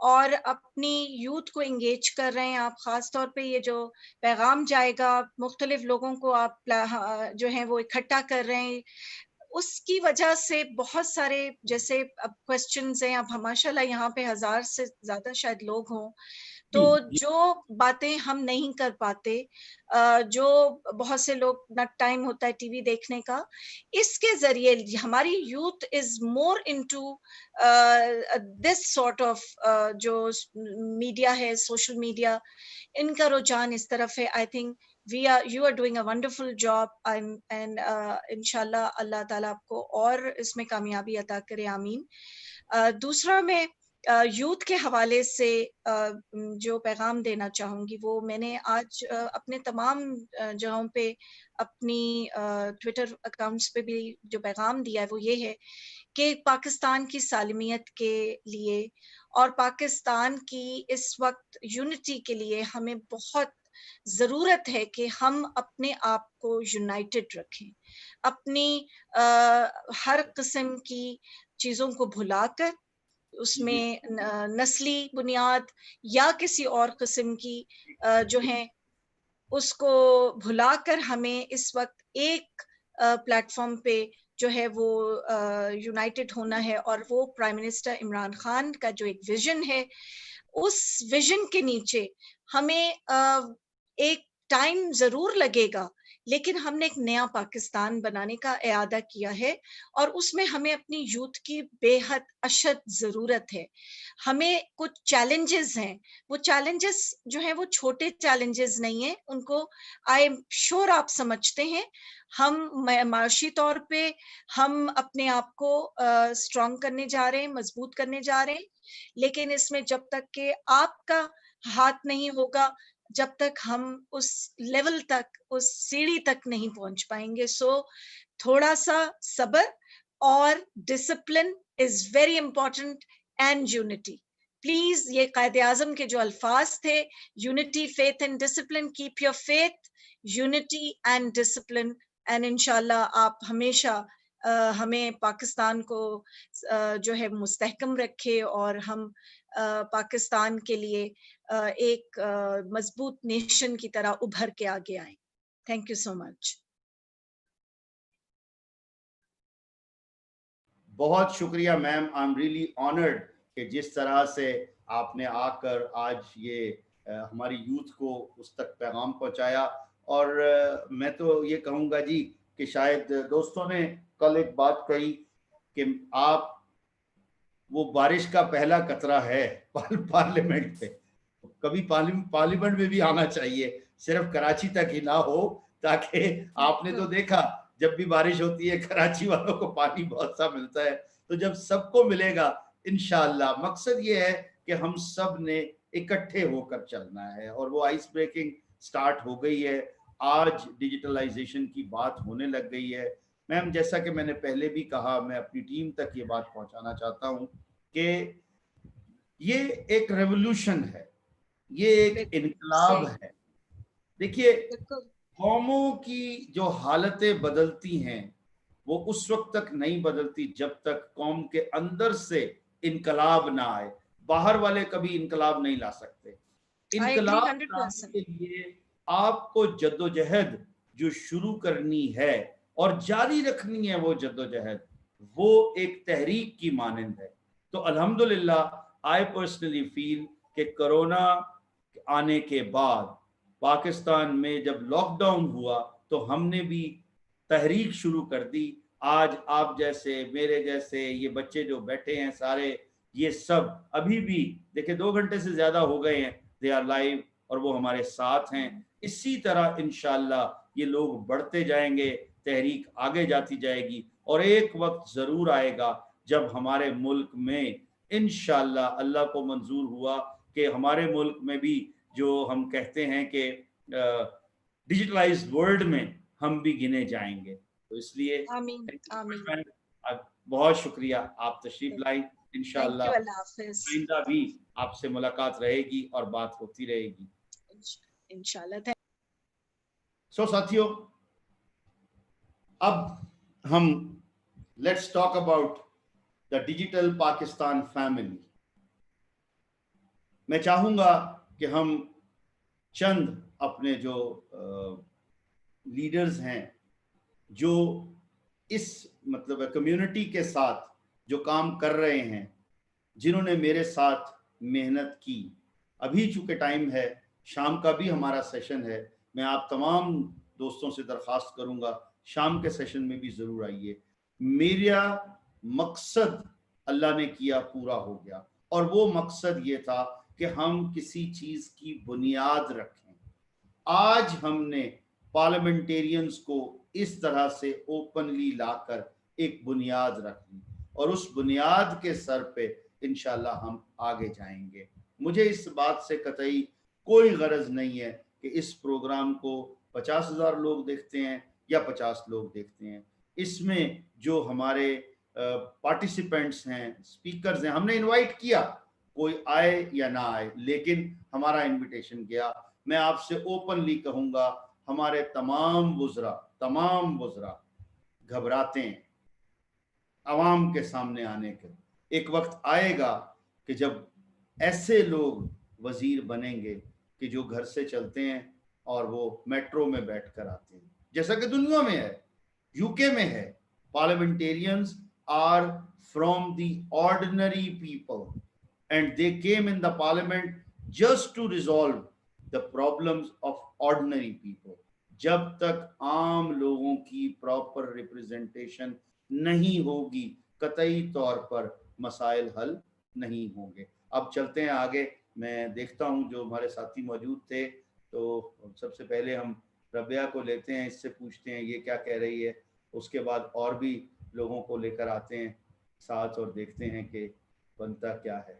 Speaker 4: اور اپنی یوتھ کو انگیج کر رہے ہیں آپ. خاص طور پہ یہ جو پیغام جائے گا مختلف لوگوں کو آپ جو ہیں وہ اکٹھا کر رہے ہیں, اس کی وجہ سے بہت سارے جیسے اب کوسچنز ہیں. اب ماشاء اللہ یہاں پہ 1000 سے زیادہ شاید لوگ ہوں, تو جو باتیں ہم نہیں کر پاتے, جو بہت سے لوگ نہ ٹائم ہوتا ہے ٹی وی دیکھنے کا, اس کے ذریعے ہماری youth is more into this sort of جو میڈیا ہے, سوشل میڈیا, ان کا رجحان اس طرف ہے. I think you are doing a wonderful job, and انشاءاللہ اللہ تعالیٰ آپ کو اور اس میں کامیابی عطا کرے, آمین. دوسرا میں یوتھ کے حوالے سے جو پیغام دینا چاہوں گی, وہ میں نے آج اپنے تمام جگہوں پہ, اپنی ٹویٹر اکاؤنٹس پہ بھی جو پیغام دیا ہے وہ یہ ہے کہ پاکستان کی سالمیت کے لیے اور پاکستان کی اس وقت یونٹی کے لیے ہمیں بہت ضرورت ہے کہ ہم اپنے آپ کو یونائٹڈ رکھیں, اپنی ہر قسم کی چیزوں کو بھلا کر, اس میں نسلی بنیاد یا کسی اور قسم کی جو ہیں اس کو بھلا کر ہمیں اس وقت ایک پلیٹ فارم پہ جو ہے وہ یونائٹڈ ہونا ہے. اور وہ پرائم منسٹر عمران خان کا جو ایک ویژن ہے, اس ویژن کے نیچے ہمیں ایک ٹائم ضرور لگے گا, لیکن ہم نے ایک نیا پاکستان بنانے کا اعادہ کیا ہے, اور اس میں ہمیں اپنی یوتھ کی بے حد اشد ضرورت ہے. ہمیں کچھ چیلنجز ہیں, وہ چیلنجز جو ہیں وہ چھوٹے چیلنجز نہیں ہیں, ان کو آئی ایم شور آپ سمجھتے ہیں. ہم معاشی طور پہ ہم اپنے آپ کو اسٹرانگ کرنے جا رہے ہیں, مضبوط کرنے جا رہے ہیں, لیکن اس میں جب تک کہ آپ کا ہاتھ نہیں ہوگا, جب تک ہم اس لیول تک, اس سیڑھی تک نہیں پہنچ پائیں گے. سو تھوڑا سا صبر اور discipline is very important, and unity. Please یہ قائد اعظم کے جو الفاظ تھے, unity, faith and discipline, keep your faith, unity and discipline, and انشاءاللہ آپ ہمیشہ ہمیں پاکستان کو جو ہے مستحکم رکھے, اور ہم پاکستان کے لیے ایک مضبوط نیشن کی طرح ابھر کے آگے آئیں. تھینک یو سو مچ.
Speaker 2: بہت شکریہ میم, آئی ایم ریئلی آنرڈ کہ جس طرح سے آپ نے آ کر آج یہ ہماری یوتھ کو اس تک پیغام پہنچایا. اور میں تو یہ کہوں گا جی کہ شاید دوستوں نے کل ایک بات کہی کہ آپ وہ بارش کا پہلا قطرہ ہے پارلیمنٹ پہ, کبھی پارلیمنٹ میں بھی آنا چاہیے, صرف کراچی تک ہی نہ ہو, تاکہ آپ نے تو دیکھا جب بھی بارش ہوتی ہے کراچی والوں کو پانی بہت سا ملتا ہے, تو جب سب کو ملے گا انشاءاللہ. مقصد یہ ہے کہ ہم سب نے اکٹھے ہو کر چلنا ہے, اور وہ آئس بریکنگ سٹارٹ ہو گئی ہے. آج ڈیجیٹلائزیشن کی بات ہونے لگ گئی ہے. میم جیسا کہ میں نے پہلے بھی کہا, میں اپنی ٹیم تک یہ بات پہنچانا چاہتا ہوں کہ یہ ایک ریولوشن ہے, یہ ایک انقلاب ہے. دیکھیے قوموں کی جو حالتیں بدلتی ہیں وہ اس وقت تک نہیں بدلتی جب تک قوم کے اندر سے انقلاب نہ آئے. باہر والے کبھی انقلاب نہیں لا سکتے. انقلاب لانے کے لیے آپ کو جدوجہد جو شروع کرنی ہے اور جاری رکھنی ہے, وہ جدوجہد وہ ایک تحریک کی مانند ہے. تو الحمدللہ I personally feel کہ کرونا آنے کے بعد پاکستان میں جب لاک ڈاؤن ہوا تو ہم نے بھی تحریک شروع کر دی. آج آپ جیسے, میرے جیسے یہ بچے جو بیٹھے ہیں سارے, یہ سب ابھی بھی دیکھیں 2 گھنٹے سے زیادہ ہو گئے ہیں, they are live, اور وہ ہمارے ساتھ ہیں. اسی طرح انشاءاللہ یہ لوگ بڑھتے جائیں گے, تحریک آگے جاتی جائے گی, اور ایک وقت ضرور آئے گا جب ہمارے ملک میں انشاءاللہ اللہ کو منظور ہوا کہ ہمارے ملک میں بھی جو ہم کہتے ہیں کہ ڈیجیٹلائزڈ ورلڈ میں ہم بھی گنے جائیں گے. تو اس لیے بہت شکریہ, آپ تشریف لائیں. انشاءاللہ آئندہ بھی آپ سے ملاقات رہے گی اور بات ہوتی رہے گی
Speaker 4: انشاءاللہ.
Speaker 2: سو ساتھیوں, اب ہم let's talk about the digital Pakistan family. میں چاہوں گا کہ ہم چند اپنے جو لیڈرز ہیں جو اس مطلب کمیونٹی کے ساتھ جو کام کر رہے ہیں، جنہوں نے میرے ساتھ محنت کی، ابھی چونکہ ٹائم ہے، شام کا بھی ہمارا سیشن ہے، میں آپ تمام دوستوں سے درخواست کروں گا شام کے سیشن میں بھی ضرور آئیے. میرا مقصد اللہ نے کیا پورا ہو گیا، اور وہ مقصد یہ تھا کہ ہم کسی چیز کی بنیاد رکھیں. آج ہم نے پارلیمنٹیرینز کو اس طرح سے اوپنلی لا کر ایک بنیاد رکھ لی، اور اس بنیاد کے سر پہ انشاءاللہ ہم آگے جائیں گے. مجھے اس بات سے قطعی کوئی غرض نہیں ہے کہ اس پروگرام کو 50,000 لوگ دیکھتے ہیں یا 50 لوگ دیکھتے ہیں. اس میں جو ہمارے پارٹیسپینٹس ہیں، اسپیکرز ہیں، ہم نے انوائٹ کیا، کوئی آئے یا نہ آئے، لیکن ہمارا انویٹیشن گیا. میں آپ سے اوپنلی کہوں گا، ہمارے تمام وزراء گھبراتے ہیں عوام کے سامنے آنے کے. ایک وقت آئے گا کہ جب ایسے لوگ وزیر بنیں گے کہ جو گھر سے چلتے ہیں اور وہ میٹرو میں بیٹھ کر آتے ہیں، جیسا کہ دنیا میں ہے، یو کے میں ہے. Parliamentarians are from the ordinary people and they came in the parliament just to resolve the problems of ordinary people. جب تک عام لوگوں کی پراپر ریپریزنٹیشن نہیں ہوگی، قطعی طور پر مسائل حل نہیں ہوں گے. اب چلتے ہیں آگے. میں دیکھتا ہوں جو ہمارے ساتھی موجود تھے، تو سب سے پہلے ہم ربیہ کو لیتے ہیں، اس سے پوچھتے ہیں یہ کیا کہہ رہی ہے. اس کے بعد اور بھی لوگوں کو لے کر آتے ہیں ساتھ اور دیکھتے ہیں کہ بنتا کیا ہے.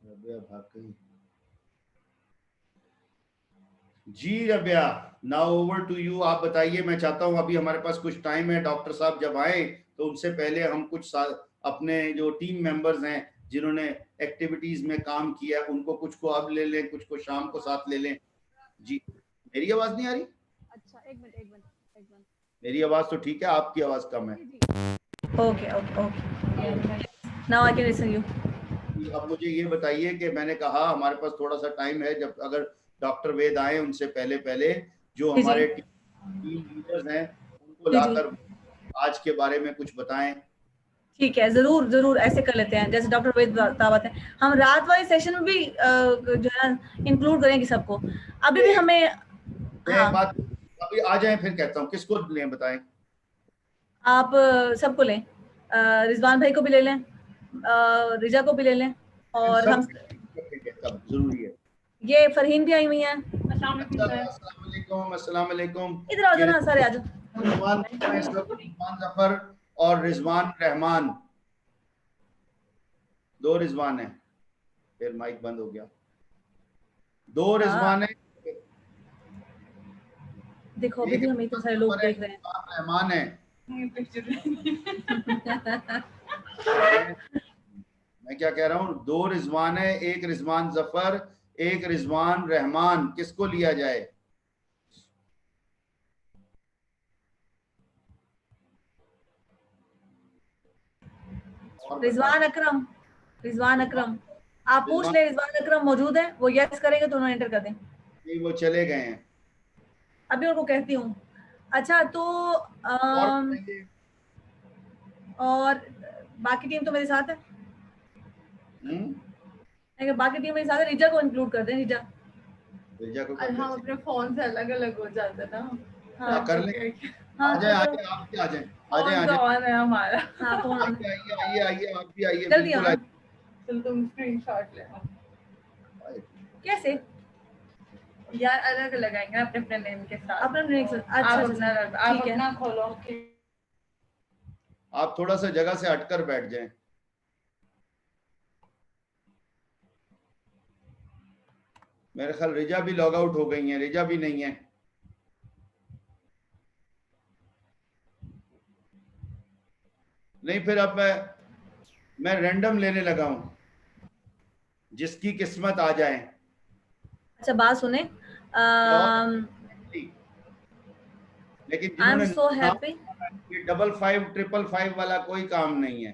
Speaker 2: ربیہ بھاگ گئی. جی ربیہ، ناؤ اوور ٹو یو. آپ بتائیے. میں چاہتا ہوں ابھی ہمارے پاس کچھ ٹائم ہے، ڈاکٹر صاحب جب آئیں تو ان سے پہلے ہم کچھ اپنے جو ٹیم ممبرز ہیں جنہوں نے ایکٹیویٹیز میں کام کیا ان کو کچھ کو اب لے لیں، کچھ کو شام کو ساتھ لے لیں. جی میری آواز نہیں آ رہی؟ اچھا ایک منٹ. میری آواز تو ٹھیک ہے، آپ کی آواز کم ہے.
Speaker 5: Okay now I can listen you.
Speaker 2: اب مجھے یہ بتائیے کہ میں نے کہا ہمارے پاس تھوڑا سا ٹائم ہے، جب اگر ڈاکٹر وید آئے ان سے پہلے جو ہمارے ٹیم لیڈرز ہیں ان کو لا کر آج کے بارے میں کچھ بتائیں.
Speaker 5: ٹھیک ہے، ضرور ایسے کر لیتے ہیں جیسے ڈاکٹر وید بتاتے ہیں. ہم رات والے سیشن میں بھی جو ہے انکلوڈ کریں گے سب کو. ابھی بھی ہمیں
Speaker 2: بات ابھی آ جائیں پھر کہتا ہوں کس کو لیں بتائیں.
Speaker 5: آپ سب کو لیں، رضوان بھائی کو بھی لے لیں، رجا کو بھی لے لیں، اور ہم
Speaker 2: ضروری ہے.
Speaker 5: یہ فرحین بھی آئی ہوئی ہیں.
Speaker 2: السلام علیکم.
Speaker 5: ادھر آ جانا سارے. آ
Speaker 2: رضوان ظفر اور رضوان رحمان، دو رضوان ہیں. پھر مائک بند ہو گیا. دو رضوان ہیں.
Speaker 5: دیکھو ابھی بھی ہمیں اتنے سارے لوگ دیکھ رہے ہیں.
Speaker 2: رحمان ہے. میں کیا کہہ رہا ہوں، دو رضوان ہے، ایک رضوان ظفر، ایک رضوان رحمان. کس کو لیا جائے؟
Speaker 5: رضوان اکرم آپ پوچھ لیں. رضوان اکرم موجود ہیں؟ وہ یس کریں گے تو انہوں نے انٹر کر دیں.
Speaker 2: نہیں وہ چلے گئے ہیں.
Speaker 5: ابھی ان کو کہتی ہوں. اچھا تو اور باقی ٹیم تو میرے ساتھ ہے. باقی ٹیم میرے ساتھ ہے. رجا کو انکلوڈ کر دیں. رجا
Speaker 2: کو
Speaker 6: ہم اپنے فون سے الگ الگ ہو جاتے نا.
Speaker 2: ہاں کر لیں. آ جائیں آپ بھی آ جائیں.
Speaker 6: فون ہے ہمارا.
Speaker 2: آئیے آپ بھی آئیے.
Speaker 5: جلدی
Speaker 2: بالکل.
Speaker 6: چل تم اسکرین شاٹ لے.
Speaker 5: کیسے
Speaker 6: یار الگ لگائیں گے اپنے اپنے نیم کے ساتھ.
Speaker 5: اپنا
Speaker 6: آپ اپنا کھولو.
Speaker 2: آپ تھوڑا سا جگہ سے ہٹ کر بیٹھ جائیں. میرے خیال رجا بھی لاگ آؤٹ ہو گئی ہیں. رجا بھی نہیں ہے. نہیں پھر اب میں رینڈم لینے لگا ہوں، جس کی قسمت آ جائیں.
Speaker 5: اچھا بات سنیں.
Speaker 2: لیکن 5555 والا کوئی کام نہیں ہے.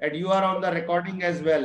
Speaker 2: and you are on the recording as well.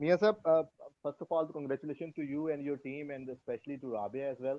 Speaker 7: Mia sir, first of all, congratulations to you and your team, and especially to Rabia as well.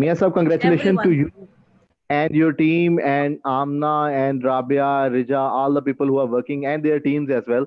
Speaker 7: Mia sir, congratulations to you and your team, and Amna and Rabia, Rija, all the people who are working and their teams as well.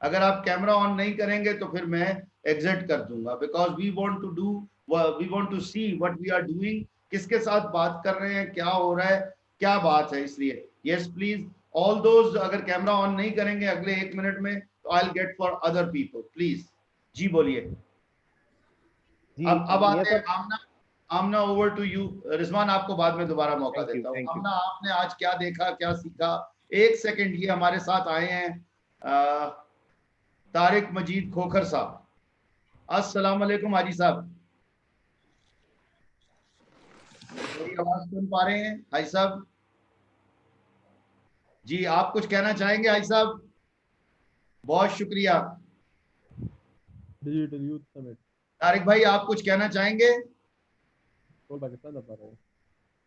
Speaker 2: اگر آپ camera on نہیں کریں گے تو پھر میں exit کر دوں گا, because we want to see what we are doing, کس کے ساتھ بات کر رہے ہیں, کیا ہو رہا ہے, کیا بات ہے. اس لیے یس پلیز آل دوز, اگر کیمرہ آن نہیں کریں گے اگلے 1 منٹ میں تو I will get for other people please. جی بولیے. اب آتے ہیں Amna, over to you. Rizwan آپ کو بعد میں دوبارہ موقع دیتا ہوں. آمنہ, آپ نے آج کیا دیکھا, کیا سیکھا؟ 1 سیکنڈ, یہ ہمارے ساتھ آئے ہیں طارق مجید کھوکھر صاحب. السلام علیکم حاجی صاحب, میری آواز سن پا رہے ہیں حاجی صاحب؟ جی آپ کچھ کہنا چاہیں گے حاجی صاحب؟ بہت شکریہ. طارق بھائی آپ کچھ کہنا چاہیں گے؟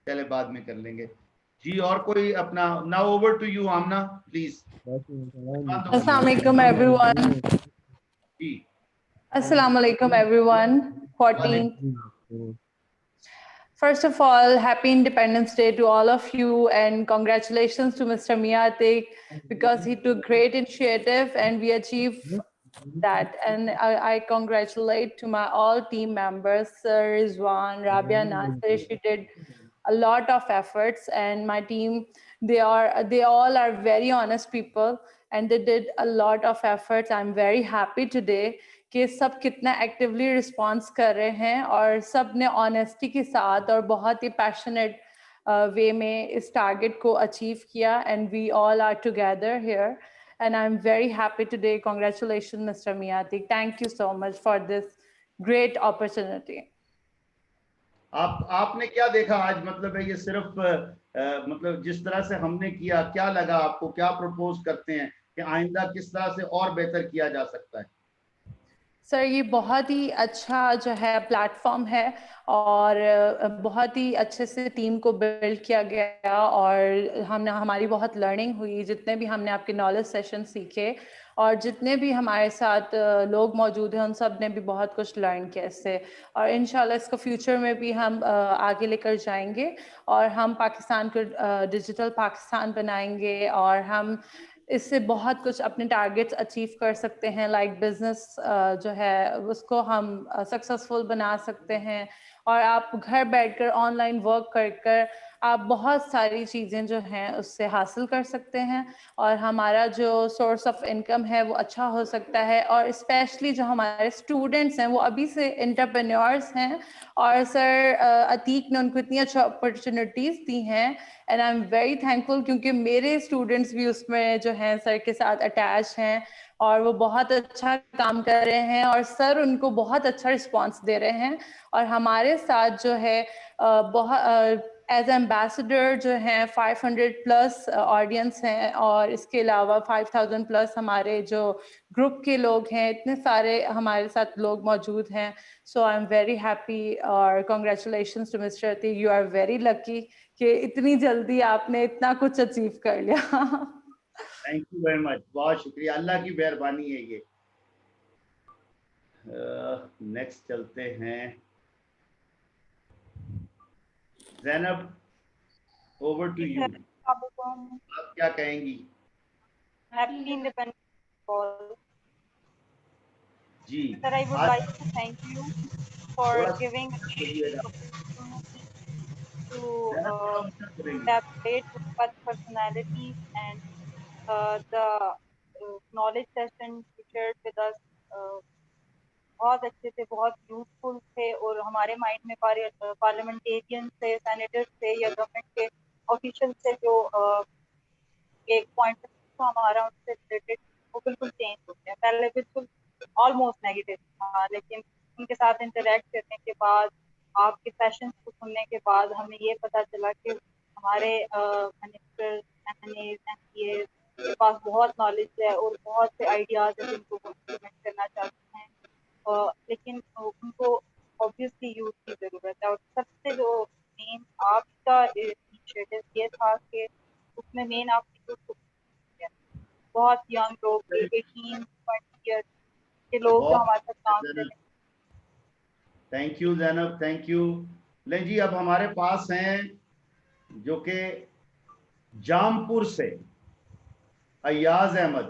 Speaker 2: چلے بعد میں کر لیں گے. جی اور کوئی اپنا, now over to you Amna please.
Speaker 6: السلام علیکم ایوری ون.
Speaker 2: جی
Speaker 6: السلام علیکم everyone. 14th. First of all, happy Independence Day to all of you, and congratulations to Mr. Miatik because he took great initiative and we achieved that. And I congratulate to my all team members, Sir Rizwan, Rabia, Nasir. She did a lot of efforts, and my team, they all are very honest people and they did a lot of efforts. I'm very happy today کہ سب کتنا actually response کر رہے ہیں اور سب نے honesty کے ساتھ اور بہت ہی پیشنیٹ وے میں اس ٹارگیٹ کو اچیو کیا, and we all are together here, and I am very happy today. Congratulation mister میاتی, thank you so much for this great opportunity.
Speaker 2: آپ نے کیا دیکھا آج؟ مطلب ہے یہ صرف مطلب جس طرح سے ہم نے کیا, کیا لگا آپ کو, کیا پروپوز کرتے ہیں کہ آئندہ کس طرح سے اور بہتر کیا جا سکتا ہے؟
Speaker 6: سر یہ بہت ہی اچھا جو ہے پلیٹ فارم ہے اور بہت ہی اچھے سے ٹیم کو بلڈ کیا گیا, اور ہماری بہت لرننگ ہوئی. جتنے بھی ہم نے آپ کے نالج سیشن سیکھے اور جتنے بھی ہمارے ساتھ لوگ موجود ہیں ان سب نے بھی بہت کچھ لرن کیا اس سے, اور انشاءاللہ اس کو فیوچر میں بھی ہم آگے لے کر جائیں گے اور ہم پاکستان کو ڈیجیٹل پاکستان بنائیں گے, اور ہم اس سے بہت کچھ اپنے ٹارگیٹس اچیو کر سکتے ہیں. لائک بزنس جو ہے اس کو ہم سکسیزفل بنا سکتے ہیں, اور آپ گھر بیٹھ کر آن لائن ورک کر آپ بہت ساری چیزیں جو ہیں اس سے حاصل کر سکتے ہیں, اور ہمارا جو سورس آف انکم ہے وہ اچھا ہو سکتا ہے. اور اسپیشلی جو ہمارے اسٹوڈنٹس ہیں وہ ابھی سے انٹرپرینیورس ہیں, اور سر عتیق نے ان کو اتنی اچھی اپرچونیٹیز دی ہیں, and I am very thankful کیونکہ میرے اسٹوڈنٹس بھی اس میں جو ہیں سر کے ساتھ اٹیچ ہیں اور وہ بہت اچھا کام کر رہے ہیں, اور سر ان کو بہت اچھا رسپانس دے رہے ہیں. اور ہمارے ساتھ جو ہے بہت ایز ایمبیسڈر جو ہیں 500+ آڈینس ہیں, اور اس کے علاوہ 5000+ ہمارے جو گروپ کے لوگ ہیں, اتنے سارے ہمارے ساتھ لوگ موجود ہیں. So I am very happy, اور congratulations to mister Atiq, you are very lucky کہ اتنی جلدی آپ نے اتنا کچھ اچیو کر لیا.
Speaker 2: تھینک یو ویری مچ, بہت شکریہ, اللہ کی مہربانی ہے یہ. نیکسٹ چلتے ہیں زینب, اوور ٹو یو. آپ کیا کہیں گی؟
Speaker 8: Happy Independence Day.
Speaker 2: G
Speaker 8: Sir, I would like to thank you for giving the opportunity to collaborate with such personalities, and the knowledge session you shared with us بہت اچھے تھے, بہت useful تھے, اور ہمارے مائنڈ میں پارلیمنٹیرین سے, senator سے یا گورنمنٹ کے آفیشل سے جو ایک پوائنٹ ہمارا ان سے ریلیٹڈ وہ بالکل چینج ہوتے ہیں. پہلے بالکل آلموسٹ نیگیٹو تھا, لیکن ان کے ساتھ انٹریکٹ کرنے کے بعد, آپ کے سیشنز کو سننے کے بعد ہمیں یہ پتہ چلا کہ ہمارے منسٹر, ایم این اے کے پاس بہت نالج ہے اور بہت سے آئیڈیاز ہیں جن کو وہ امپلیمنٹ کرنا چاہتے ہیں, لیکن ان کو آبویسلی یوز کی ضرورت ہے. اور سب سے جو مین آپ کا انیشیٹو یہ تھا کہ اس میں مین آپ کی بہت ینگ لوگ 18-20 ایئر کے لوگ جو ہمارے ساتھ کام کر رہے ہیں.
Speaker 2: Thank you Zainab, thank you. لیں جی, اب ہمارے پاس ہیں جو کہ جام پور سے ایاز احمد.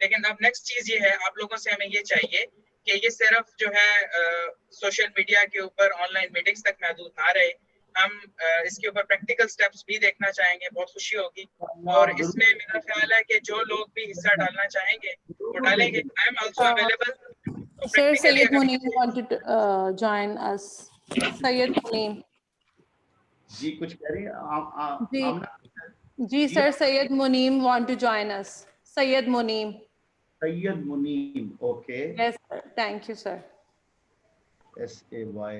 Speaker 9: لیکن اب نیکسٹ چیز یہ ہے آپ لوگوں سے ہمیں یہ چاہیے کہ یہ صرف جو ہے سوشل میڈیا کے اوپر آن لائن میٹنگز تک محدود نہ رہے. ہم اس کے اوپر پریکٹیکل سٹیپس بھی دیکھنا چاہیں گے, بہت خوشی ہوگی. اور اس میں میرا خیال ہے کہ جو لوگ بھی حصہ ڈالنا چاہیں گے وہ ڈالیں گے. I am also available.
Speaker 6: Sir, Syed Muneem wanted to join us. Syed Muneem.
Speaker 2: جی کچھ کہہ رہی ہیں
Speaker 6: جی سر, Syed Muneem want to join us. Syed Muneem.
Speaker 2: Syed Muneem, okay.
Speaker 6: Yes sir, thank you sir.
Speaker 2: SAY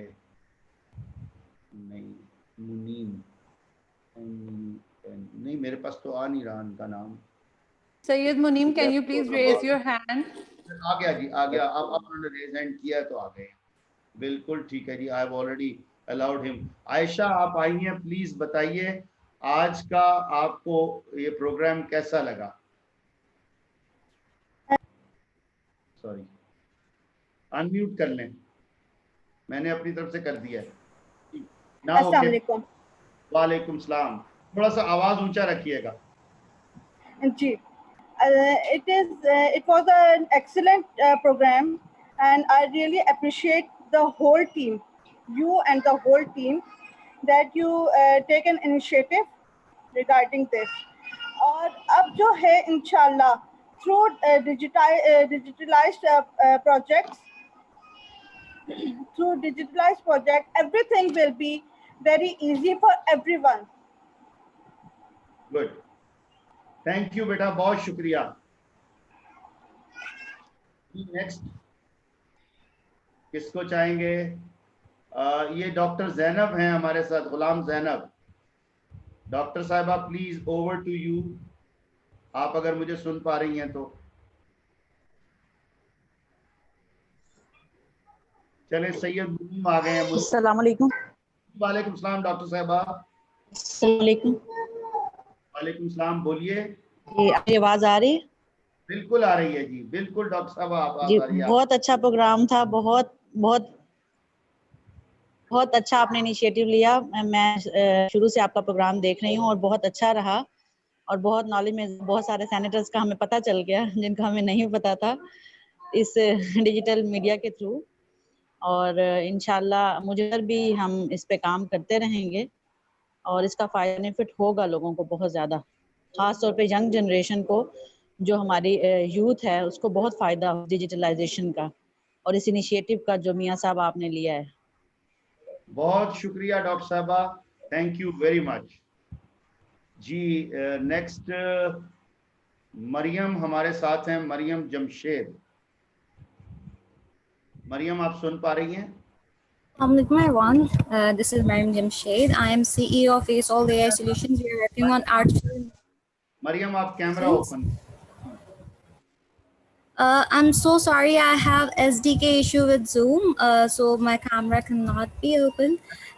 Speaker 2: نہیں منیم نہیں میرے پاس تو آ نہیں رہا ان کا نام.
Speaker 6: Syed Muneem, can you please raise your hand?
Speaker 2: آ گیا جی, آ گیا. اب انہوں نے ریز ہینڈ کیا تو آ گئے. بالکل ٹھیک ہے جی, آئی ہیو آلریڈی الاؤڈ ہم. عائشہ آپ آئی ہیں, پلیز بتائیے آج کا آپ کو یہ پروگرام کیسا لگا. سوری انمیوٹ کر لیں, میں نے اپنی طرف سے کر دیا ہے.
Speaker 10: السلام علیکم.
Speaker 2: وعلیکم السلام. تھوڑا سا آواز اونچا رکھیے گا.
Speaker 10: جی, it was an excellent program and I really appreciate the whole team, you and the whole team, that you take an initiative regarding this. اور اب جو ہے انشاءاللہ through digitalized projects, through digitalized project, everything will be very easy for everyone.
Speaker 2: Good. Thank you بیٹا, بہت شکریہ. Next کس کو چاہیں گے؟ یہ ڈاکٹر زینب ہیں ہمارے ساتھ, غلام زینب. ڈاکٹر صاحبہ پلیز اوور ٹو یو, آپ اگر مجھے سن پا رہی ہیں تو. چلے سید منیم آ گئے ہیں.
Speaker 11: السلام علیکم.
Speaker 2: وعلیکم السلام ڈاکٹر صاحبہ.
Speaker 11: السلام علیکم.
Speaker 2: وعلیکم السلام, بولیے.
Speaker 11: جی آپ کی آواز آ رہی ہے؟
Speaker 2: بالکل آ رہی ہے جی, بالکل ڈاکٹر صاحب آواز
Speaker 11: جی
Speaker 2: آ رہی ہے.
Speaker 11: بہت اچھا پروگرام تھا, بہت بہت بہت اچھا آپ نے انیشیٹو لیا. میں شروع سے آپ کا پروگرام دیکھ رہی ہوں اور بہت اچھا رہا, اور بہت نالج میں بہت سارے سینیٹرز کا ہمیں پتہ چل گیا جن کا ہمیں نہیں پتا تھا اس ڈیجیٹل میڈیا کے تھرو. اور انشاءاللہ مجھے بھی ہم اس پہ کام کرتے رہیں گے اور اس کا فائدہ بینیفٹ ہوگا لوگوں کو بہت زیادہ, خاص طور پہ ینگ جنریشن کو, جو ہماری یوتھ ہے اس کو بہت فائدہ ہو ڈیجیٹلائزیشن کا اور اس انیشیٹو کا جو میاں صاحب آپ نے لیا ہے.
Speaker 2: بہت شکریہ ڈاکٹر صاحبہ, تھینک یو ویری مچ. جی نیکسٹ مریم ہمارے ساتھ ہیں, مریم جمشید. مریم آپ سن پا رہی ہیں؟
Speaker 12: Assalamualaikum everyone. This is Mariam Jamshed. I am CEO of Ace All AI Solutions. We are working on artificial.
Speaker 2: مریم آپ camera open.
Speaker 12: I'm so sorry. I have SDK issue with Zoom, so my camera cannot be open.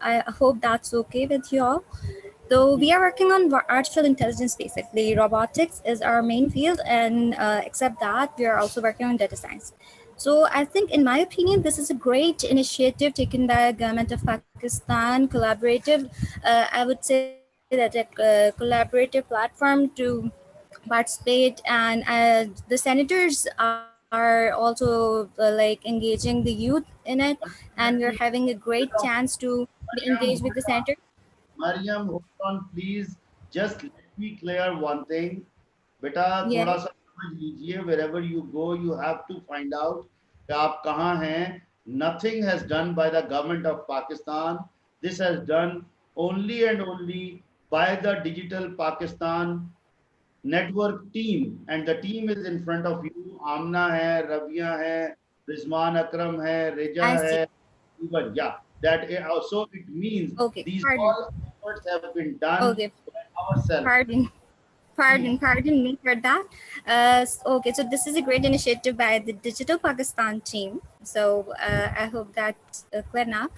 Speaker 12: I hope that's okay with you all. So we are working on artificial intelligence basically. Robotics is our main field, and except that, we are also working on data science. So I think, in my opinion, this is a great initiative taken by the government of Pakistan, collaborative. I would say that a collaborative platform to participate, and the senators are also like engaging the youth in it, and we're having a great chance to be engaged with the senator.
Speaker 2: Mariam, hold on please, just let me clear one thing. Beta thoda sa samajh lijiye, wherever you go you have to find out کہ آپ کہاں ہیں. Nothing has done by the government of Pakistan. This has done only and only by the Digital Pakistan Network team, and the team is in front of you. Amna hai, Rabia hai, Rizwan Akram hai, Rija hai, even yeah, that also it means these all efforts have been done by ourselves.
Speaker 12: Pardon me for that. Okay, so this is a great initiative by the Digital Pakistan team. So I hope that's clear now.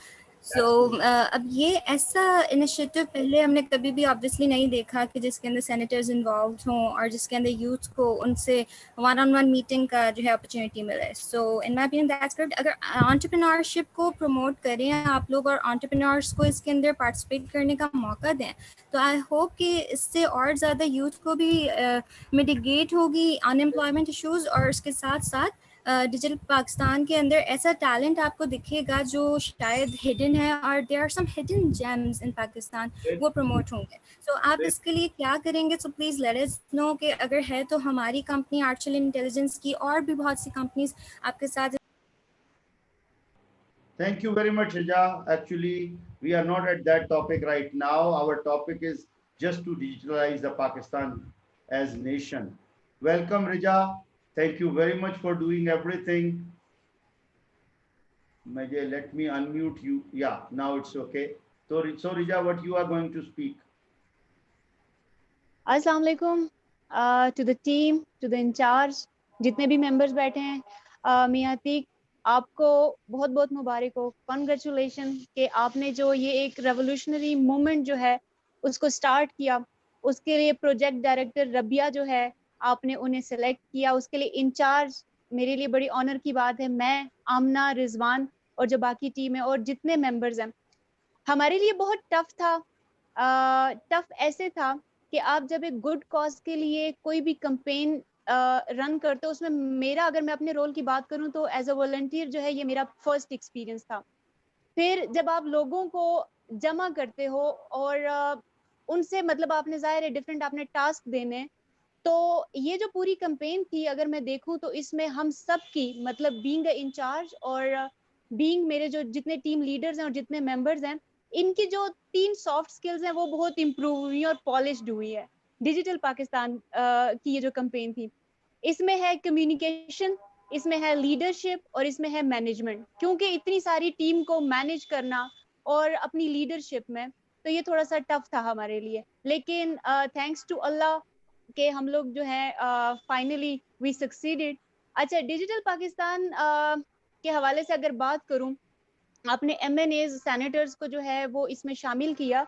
Speaker 12: سو اب یہ ایسا initiative پہلے ہم نے کبھی بھی obviously نہیں دیکھا کہ جس کے اندر سینیٹرز انوالوڈ ہوں اور جس کے اندر یوتھ کو ان سے ون آن ون میٹنگ کا جو ہے اپرچونیٹی ملے. سو ان مائی اوپینین دیٹس گڈ. اگر انٹرپرینورشپ کو پروموٹ کریں آپ لوگ اور انٹرپرینورس کو اس کے اندر پارٹیسپیٹ کرنے کا موقع دیں تو آئی ہوپ کہ اس سے اور زیادہ یوتھ کو بھی میٹیگیٹ ہوگی ان امپلائمنٹ ایشوز, اور اس کے ساتھ ساتھ ڈیجیٹل پاکستان کے اندر ایسا ٹیلنٹ آپ کو دکھے گا جو شاید ہڈن ہے, اور there are some hidden gems in Pakistan, وہ پروموٹ ہوں گے. سو آپ اس کے لیے کیا کریں گے؟ سو پلیز لیٹ اس نو کہ اگر ہے تو ہماری کمپنی آرٹیفیشل انٹیلیجنس کی اور بھی بہت سی کمپنیز آپ کے ساتھ.
Speaker 2: Thank you very much, Rija. Actually, we are not at that topic right now. Our topic is just to digitalize the Pakistan as nation. Welcome, Rija. Thank you very much for doing everything. Let me unmute you. Yeah, now it's okay. So Rija, what you are going to speak?
Speaker 13: Assalamu alaikum to the team, to the in charge, جتنے بھی members بیٹھے ہیں. میاں عتیق, آپ کو بہت بہت مبارک ہو, congratulation کہ آپ نے جو یہ ایک ریولوشنری مومنٹ جو ہے اس کو سٹارٹ کیا. اس کے لیے پروجیکٹ ڈائریکٹر ربیہ جو ہے آپ نے انہیں سلیکٹ کیا, اس کے لیے انچارج میرے لیے بڑی آنر کی بات ہے. میں, آمنہ, رضوان اور جو باقی ٹیم ہے اور جتنے ممبرز ہیں, ہمارے لیے بہت ٹف تھا. ٹف ایسے تھا کہ آپ جب ایک گڈ کاز کے لیے کوئی بھی کمپین رن کرتے ہو, اس میں میرا, اگر میں اپنے رول کی بات کروں تو ایز اے والنٹیئر جو ہے یہ میرا فرسٹ ایکسپیرینس تھا. پھر جب آپ لوگوں کو جمع کرتے ہو اور ان سے مطلب آپ نے ظاہر ہے ڈفرینٹ آپ نے ٹاسک دینے, تو یہ جو پوری کمپین تھی اگر میں دیکھوں تو اس میں ہم سب کی مطلب بینگ اے انچارج اور بینگ میرے جو جتنے ٹیم لیڈرز ہیں اور جتنے ممبرز ہیں, ان کی جو 3 سافٹ سکلز ہیں وہ بہت امپروو ہوئی اور پالشڈ ہوئی ہے. ڈیجیٹل پاکستان کی یہ جو کمپین تھی, اس میں ہے کمیونیکیشن, اس میں ہے لیڈرشپ اور اس میں ہے مینجمنٹ. کیونکہ اتنی ساری ٹیم کو مینیج کرنا اور اپنی لیڈرشپ میں, تو یہ تھوڑا سا ٹف تھا ہمارے لیے. لیکن تھینکس ٹو اللہ کہ ہم لوگ جو ہے فائنلی وی سکسیڈیڈ. اچھا, ڈیجیٹل پاکستان کے حوالے سے اگر بات کروں, آپ نے ایم این ایز سینیٹرز کو جو ہے وہ اس میں شامل کیا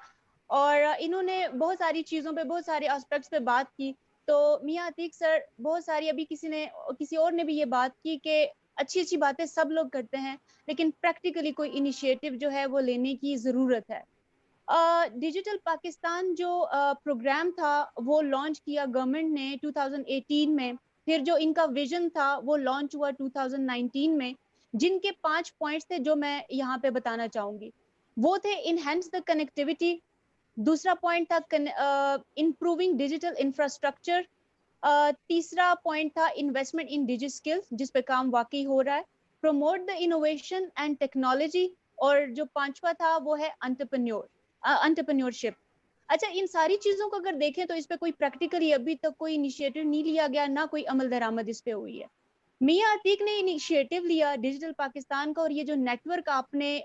Speaker 13: اور انہوں نے بہت ساری چیزوں پہ, بہت سارے اسپیکٹس پہ بات کی. تو میاں عتیق سر, بہت ساری ابھی کسی اور نے بھی یہ بات کی کہ اچھی اچھی باتیں سب لوگ کرتے ہیں لیکن پریکٹیکلی کوئی انیشیٹو جو ہے وہ لینے کی ضرورت ہے. ڈیجیٹل پاکستان جو پروگرام تھا وہ لانچ کیا گورنمنٹ نے 2018 میں. پھر جو ان کا ویژن تھا وہ لانچ ہوا 2019 میں, جن کے 5 پوائنٹس تھے جو میں یہاں پہ بتانا چاہوں گی. وہ تھے انہینس دا کنیکٹیوٹی, دوسرا پوائنٹ تھا امپروونگ ڈیجیٹل انفراسٹرکچر, تیسرا پوائنٹ تھا انویسٹمنٹ ان ڈیجی اسکلز جس پہ کام واقعی ہو رہا ہے, promote the innovation and technology, اور جو 5واں تھا وہ ہے انٹرپرینیورشپ. اچھا, ان ساری چیزوں کو اگر دیکھیں تو اس پہ کوئی پریکٹیکلی ابھی تک کوئی انیشیٹو نہیں لیا گیا, نہ کوئی عمل درآمد اس پہ ہوئی ہے. میاں عتیق نے انیشیٹو لیا ڈیجیٹل پاکستان کا, اور یہ جو نیٹ ورک آپ نے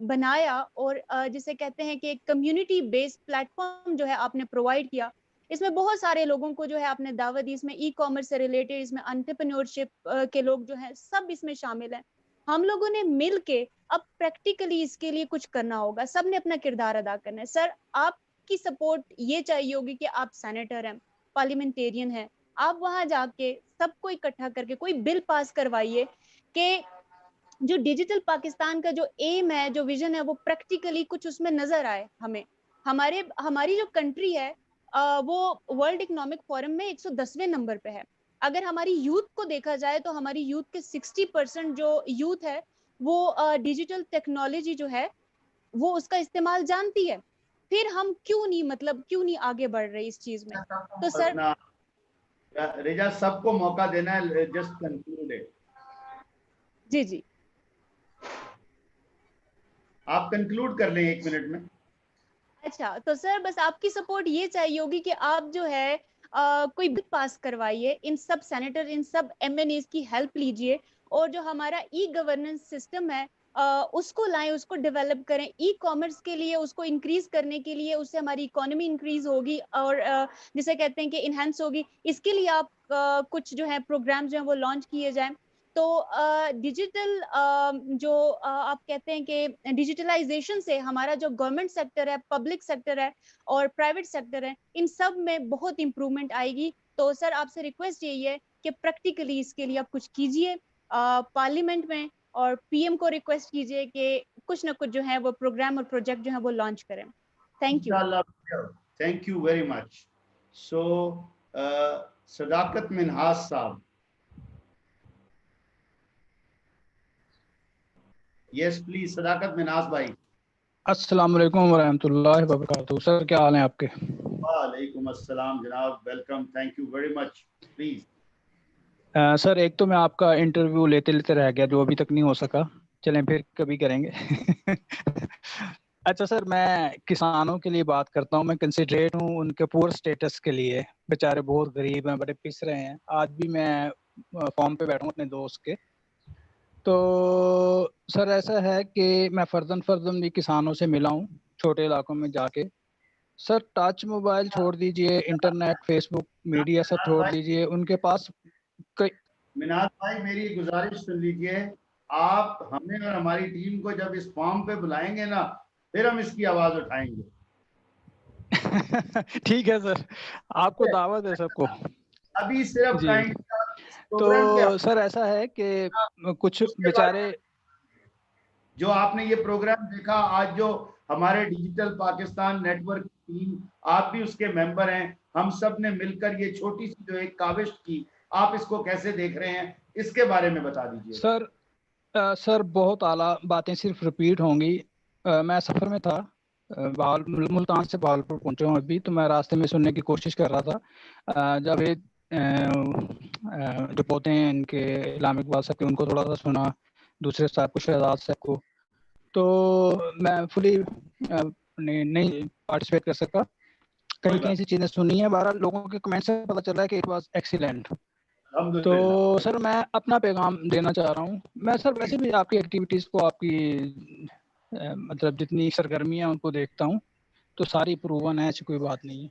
Speaker 13: بنایا اور جسے کہتے ہیں کہ ایک کمیونٹی بیسڈ پلیٹ فارم جو ہے آپ نے پرووائڈ کیا, اس میں بہت سارے لوگوں کو جو ہے آپ نے دعوت دی. اس میں ای کامرس سے ریلیٹڈ, اس میں انٹرپرینیورشپ کے لوگ جو ہیں سب اس میں شامل ہیں. ہم لوگوں نے مل کے اب پریکٹیکلی اس کے لیے کچھ کرنا ہوگا, سب نے اپنا کردار ادا کرنا ہے. سر, آپ کی سپورٹ یہ چاہیے ہوگی کہ آپ سینیٹر ہیں, پارلیمنٹیرین ہیں, آپ وہاں جا کے سب کو اکٹھا کر کے کوئی بل پاس کروائیے کہ جو ڈیجیٹل پاکستان کا جو ایم ہے, جو ویژن ہے, وہ پریکٹیکلی کچھ اس میں نظر آئے ہمیں. ہماری جو کنٹری ہے وہ ورلڈ اکنامک فورم میں 110ویں نمبر پہ ہے. اگر ہماری یوتھ کو دیکھا جائے تو ہماری یوتھ کے 60% جو یوتھ ہے وہ ڈیجیٹل ٹیکنالوجی جو ہے وہ اس کا استعمال جانتی ہے. پھر ہم کیوں نہیں آگے بڑھ رہے اس چیز میں؟ تو سر
Speaker 2: رجا, سب کو موقع دینا ہے, جسٹ کنکلوڈ.
Speaker 13: جی
Speaker 2: آپ کنکلوڈ کر لیں 1 منٹ میں.
Speaker 13: اچھا, تو سر بس آپ کی سپورٹ یہ چاہیے ہوگی کہ آپ جو ہے کوئی بل پاس کروائیے, ان سب سینیٹر, ان سب ایم این ایز کی ہیلپ لیجئے, اور جو ہمارا ای گورننس سسٹم ہے اس کو لائیں, اس کو ڈیولپ کریں. ای کامرس کے لیے اس کو انکریز کرنے کے لیے, اس سے ہماری اکانومی انکریز ہوگی اور جسے کہتے ہیں کہ انہینس ہوگی. اس کے لیے آپ کچھ جو ہے پروگرامز جو ہیں وہ لانچ کیے جائیں. تو ڈیجیٹل جو آپ کہتے ہیں کہ ڈیجیٹلائزیشن سے ہمارا جو گورنمنٹ سیکٹر ہے, پبلک سیکٹر ہے اور پرائیویٹ سیکٹر ہے, ان سب میں بہت امپرومنٹ آئے گی. تو سر آپ سے ریکویسٹ یہی ہے کہ پریکٹیکلی اس کے لیے آپ کچھ کیجئے پارلیمنٹ میں, اور پی ایم کو ریکویسٹ کیجئے کہ کچھ نہ کچھ جو ہے وہ پروگرام اور پروجیکٹ جو ہے وہ لانچ کریں. Thank you.
Speaker 2: Thank you very much. So Sadaqat Minhas صاحب. یس پلیز, صداقت منہاس بھائی.
Speaker 14: السلام علیکم ورحمۃ اللہ وبرکاتہ. سر کیا حال ہیں آپ کے؟
Speaker 2: وعلیکم السلام جناب, welcome, thank you very much. Please.
Speaker 14: Sir ایک تو میں آپ کا انٹرویو لیتے لیتے رہ گیا جو ابھی تک نہیں ہو سکا, چلیں پھر کبھی کریں گے. اچھا سر, میں کسانوں کے لیے بات کرتا ہوں. میں کنسیڈریٹ ہوں ان کے پور سٹیٹس کے لیے. بیچارے بہت غریب ہیں, بڑے پس رہے ہیں. آج بھی میں فارم پہ بیٹھا ہوں اپنے دوست کے. تو سر ایسا ہے کہ میں فرداً بھی کسانوں سے ملا ہوں چھوٹے علاقوں میں جا کے. سر ٹچ موبائل چھوڑ دیجئے, انٹرنیٹ, فیس بک, میڈیا سب چھوڑ دیجئے, ان کے پاس
Speaker 2: مناز بھائی میری گزارش سن لیجئے. آپ ہمیں اور ہماری ٹیم کو جب اس فارم پہ بلائیں گے نا, پھر ہم اس کی آواز اٹھائیں گے.
Speaker 14: ٹھیک ہے سر, آپ کو دعوت ہے سب کو.
Speaker 2: ابھی صرف
Speaker 14: جی. تو سر ایسا ہے کہ کچھ بیچارے
Speaker 2: جو آپ نے یہ پروگرام دیکھا آج, جو ہمارے digital Pakistan network team, آپ بھی اس کے ممبر ہیں, ہم سب نے مل کر یہ چھوٹی سی جو ایک کاوش کی, آپ اس کو کیسے دیکھ رہے ہیں, اس کے بارے میں بتا دیجیے.
Speaker 14: سر بہت اعلیٰ باتیں صرف ریپیٹ ہوں گی. میں سفر میں تھا, ملتان سے بہاولپور پہنچا ہوں ابھی. تو میں راستے میں سننے کی کوشش کر رہا تھا. جب جو پوتے ہیں ان کے علامہ اقبال صاحب کے, ان کو تھوڑا سا سنا, دوسرے صاحب کو, شہزاد صاحب کو. تو میں فلی نہیں پارٹیسپیٹ کر سکا. کہیں سی چیزیں سنی ہیں. بہرحال لوگوں کے کمنٹ سے پتہ چلا ہے کہ اٹ واز ایکسیلنٹ. تو سر میں اپنا پیغام دینا چاہ رہا ہوں. میں سر ویسے بھی آپ کی ایکٹیویٹیز کو, آپ کی مطلب جتنی سرگرمیاں ان کو دیکھتا ہوں تو ساری پروون ہے, ایسی کوئی بات نہیں ہے.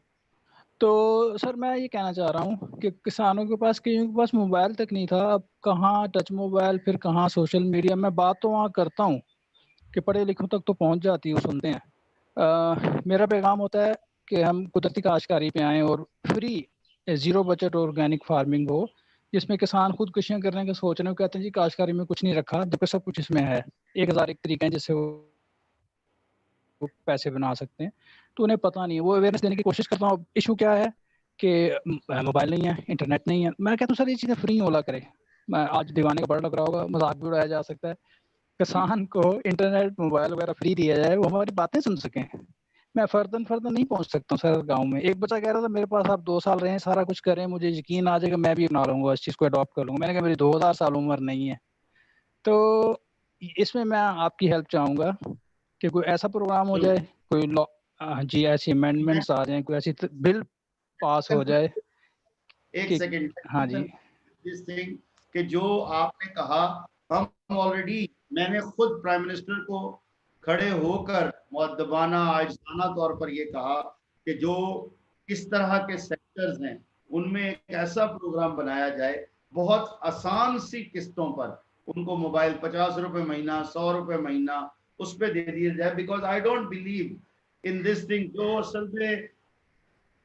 Speaker 14: تو سر میں یہ کہنا چاہ رہا ہوں کہ کسانوں کے پاس, کئیوں کے پاس موبائل تک نہیں تھا, اب کہاں ٹچ موبائل, پھر کہاں سوشل میڈیا. میں بات تو وہاں کرتا ہوں کہ پڑھے لکھوں تک تو پہنچ جاتی ہے, وہ سنتے ہیں. میرا پیغام ہوتا ہے کہ ہم قدرتی کاشتکاری پہ آئیں اور free zero budget organic farming ہو, جس میں کسان خودکشیاں کرنے کا سوچ رہے ہیں. کہتے ہیں جی کاشتکاری میں کچھ نہیں رکھا, جبکہ سب کچھ اس میں ہے. 1000 ایک طریقے ہیں جس سے وہ پیسے بنا سکتے ہیں. تو انہیں پتہ نہیں ہے. وہ اویئرنیس دینے کی کوشش کرتا ہوں. ایشو کیا ہے کہ موبائل نہیں ہے, انٹرنیٹ نہیں ہے. میں کہتا ہوں سر یہ چیزیں فری اولا کرے. میں آج دیوانے کا بڑا لگ رہا ہوگا, مذاق بھی اڑایا جا سکتا ہے. کسان کو انٹرنیٹ, موبائل وغیرہ فری دیا جائے, وہ ہماری باتیں سن سکیں. میں فرداً نہیں پہنچ سکتا ہوں سر گاؤں میں. ایک بچہ کہہ رہا تھا میرے پاس آپ 2 سال رہے, سارا کچھ کریں, مجھے یقین آ جائے گا, میں بھی اپنا لوں گا, اس چیز کو اڈاپٹ کر لوں گا. میں نے کہا میری 2000 سال عمر نہیں ہے. تو اس میں آپ کی ہیلپ چاہوں گا کہ کوئی ایسا پروگرام ہو جائے, کوئی جی ایسی امینڈمنٹس آ جائیں, کوئی ایسی بل پاس ہو جائے.
Speaker 2: ایک سیکنڈ.
Speaker 14: ہاں جی.
Speaker 2: کہ جو آپ نے کہا, ہم آلریڈی, میں نے خود پرائم منسٹر کو کھڑے ہو کر مؤدبانہ عاجزانہ طور پر یہ کہا کہ جو اس طرح کے سیکٹرز ہیں ان میں ایک ایسا پروگرام بنایا جائے, بہت آسان سی قسطوں پر ان کو موبائل 50 روپے مہینہ, 100 روپے مہینہ اس پہ دے دیا جائے. Because I don't believe in this thing. جو اصل میں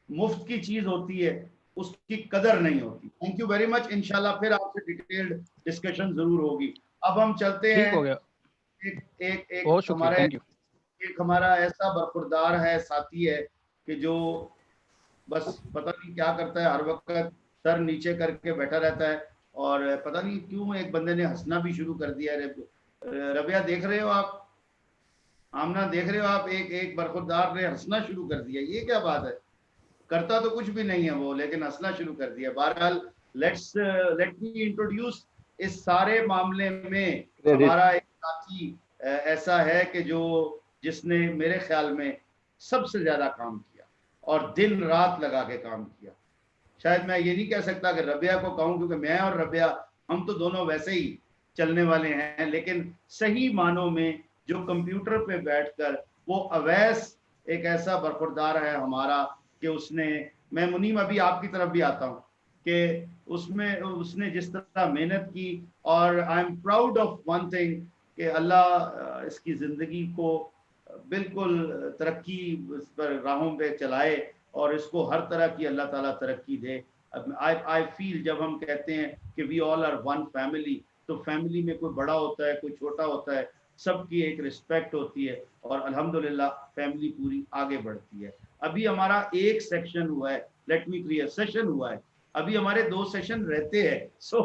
Speaker 2: مفت کی چیز ہوتی ہے اس کی قدر نہیں ہوتی. تھینک یو ویری مچ. انشاءاللہ پھر آپ سے ڈیٹیلڈ ڈسکشن ضرور ہوگی. اب ہم چلتے ہیں. ایک ہمارا ایسا برخوردار ہے, ساتھی ہے کہ جو بس پتہ نہیں کیا کرتا ہے, ہر وقت سر نیچے کر کے بیٹھا رہتا ہے, اور پتہ نہیں کیوں ایک بندے نے ہنسنا بھی شروع کر دیا ہے. ربیہ دیکھ رہے ہو آپ, آمنہ دیکھ رہے ہو آپ, ایک برخوردار نے ہنسنا شروع کر دیا. یہ کیا بات ہے؟ کرتا تو کچھ بھی نہیں ہے وہ, لیکن ہنسنا شروع کر دیا. بہرحال لیٹ می انٹروڈیوس. اس سارے معاملے میں ہمارا ایک ساتھی ایسا ہے کہ جس نے میرے خیال میں سب سے زیادہ کام کیا اور دن رات لگا کے کام کیا. شاید میں یہ نہیں کہہ سکتا کہ ربیہ کو کہوں, کیونکہ میں اور ربیہ ہم تو دونوں ویسے ہی چلنے والے ہیں, لیکن صحیح معنوں میں جو کمپیوٹر پہ بیٹھ کر, وہ اویس ایک ایسا برخوردار ہے ہمارا کہ اس نے, میں منیم ابھی آپ کی طرف بھی آتا ہوں, کہ اس میں اس نے جس طرح محنت کی, اور I am proud of one thing کہ اللہ اس کی زندگی کو بالکل ترقی پر راہوں پہ چلائے اور اس کو ہر طرح کی اللہ تعالیٰ ترقی دے. آئی فیل جب ہم کہتے ہیں کہ وی آل آر ون فیملی, تو فیملی میں کوئی بڑا ہوتا ہے کوئی چھوٹا ہوتا ہے, سب کی ایک رسپیکٹ ہوتی ہے اور الحمدللہ فیملی پوری آگے بڑھتی ہے. ابھی ہمارا ایک سیکشن ہوا ہے, لیٹ می کلیئر, سیشن ہوا ہے, ابھی ہمارے 2 سیشن رہتے ہیں. سو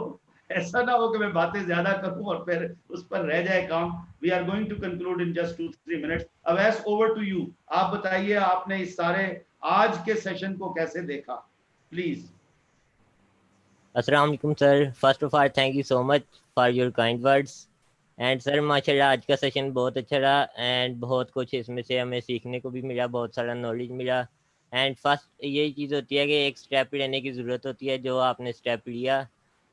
Speaker 2: ایسا نہ ہو کہ میں باتیں زیادہ کروں اور پھر اس پر رہ جائے کام. We are going to conclude in just 2-3 minutes. Awais over to you. آپ بتائیے آپ نے اس سارے آج کے سیشن کو کیسے دیکھا, پلیز.
Speaker 15: السلام علیکم sir. First of all thank you so much for your kind words. And sir ماشاء اللہ آج کا سیشن بہت اچھا رہا اینڈ بہت کچھ اس میں سے ہمیں سیکھنے کو بھی ملا, بہت سارا نالج ملا. اینڈ فرسٹ یہی چیز ہوتی ہے کہ ایک اسٹیپ لینے کی ضرورت ہوتی ہے, جو آپ نے اسٹیپ لیا.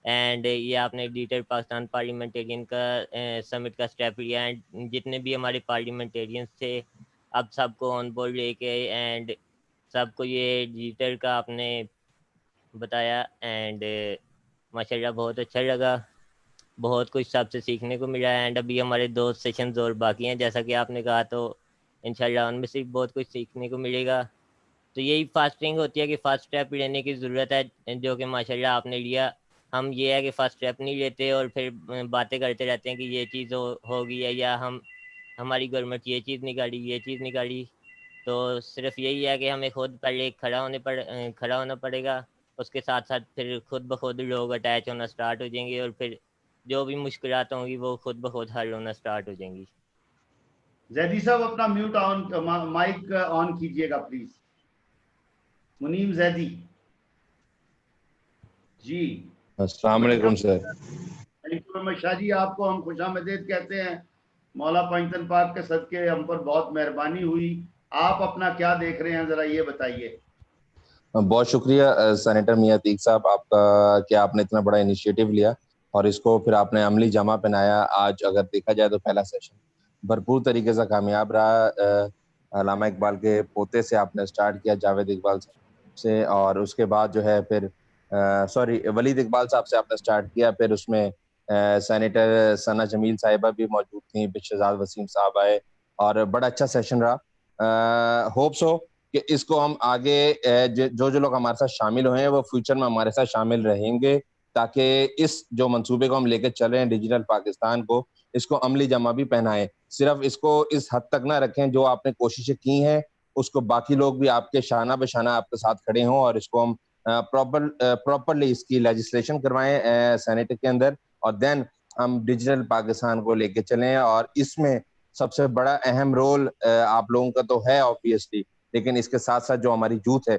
Speaker 15: اینڈ یہ آپ نے ڈیٹر پاکستان پارلیمنٹیرین کا سمٹ کا اسٹیپ لیا. اینڈ جتنے بھی ہمارے پارلیمنٹیرینس تھے اب سب کو آن بورڈ لے کے اینڈ سب کو یہ ڈیٹر کا آپ نے بتایا. اینڈ ماشاء اللہ بہت اچھا لگا, بہت کچھ سب سے سیکھنے کو ملا. اینڈ ابھی ہمارے 2 سیشنز اور باقی ہیں جیسا کہ آپ نے کہا, تو انشاءاللہ ان میں سے بہت کچھ سیکھنے کو ملے گا. تو یہی فاسٹنگ ہوتی ہے کہ فرسٹ اسٹیپ لینے کی ضرورت ہے, جو کہ ماشاءاللہ آپ نے لیا. ہم یہ ہے کہ فرسٹ اسٹیپ نہیں لیتے اور پھر باتیں کرتے رہتے ہیں کہ یہ چیز ہوگی ہے یا ہماری گورنمنٹ یہ چیز نکالی یہ چیز نکالی. تو صرف یہی ہے کہ ہمیں خود پہلے کھڑا ہونا پڑے گا, اس کے ساتھ ساتھ پھر خود بخود لوگ اٹیچ ہونا سٹارٹ ہو جائیں گے اور پھر جو بھی مشکلات ہوں گی وہ خود بخود حل ہونا سٹارٹ ہو جائیں گی.
Speaker 2: زیدی صاحب اپنا میوٹ آن, مائک آن کیجئے گا پلیز. منیم زیدی جی.
Speaker 16: السلام علیکم سر.
Speaker 2: شاہ جی آپ کو ہم خوش آمدید کہتے ہیں. مولا پنجتن پاک کے صدقے ہم پر بہت مہربانی ہوئی. آپ اپنا کیا دیکھ رہے ہیں ذرا یہ بتائیے.
Speaker 16: بہت شکریہ سینیٹر میاں عتیق صاحب آپ کا کہ آپ نے اتنا بڑا انیشیٹو لیا اور اس کو پھر آپ نے عملی جامہ پہنایا. آج اگر دیکھا جائے تو پہلا سیشن بھرپور طریقے سے کامیاب رہا. علامہ اقبال کے پوتے سے آپ نے سٹارٹ کیا, جاوید اقبال سے, اور اس کے بعد جو ہے پھر ولید اقبال صاحب سے آپ نے سٹارٹ کیا. پھر اس میں سینیٹر ثنا جمیل صاحبہ بھی موجود تھیں, پھر شہزاد وسیم صاحب آئے اور بڑا اچھا سیشن رہا. ہوپس ہو کہ اس کو ہم آگے جو لوگ ہمارے ساتھ شامل ہوئے ہیں وہ فیوچر میں ہمارے ساتھ شامل رہیں گے, تاکہ اس جو منصوبے کو ہم لے کے چل رہے ہیں ڈیجیٹل پاکستان کو, اس کو عملی جامہ بھی پہنائیں. صرف اس کو اس حد تک نہ رکھیں جو آپ نے کوششیں کی ہیں, اس کو باقی لوگ بھی آپ کے شانہ بہ شانہ آپ کے ساتھ کھڑے ہوں اور اس کو ہم پراپرلی اس کی لیجسلیشن کروائیں سینیٹ کے اندر, اور دین ہم ڈیجیٹل پاکستان کو لے کے چلیں. اور اس میں سب سے بڑا اہم رول آپ لوگوں کا تو ہے آبویسلی, لیکن اس کے ساتھ ساتھ جو ہماری یوتھ ہے,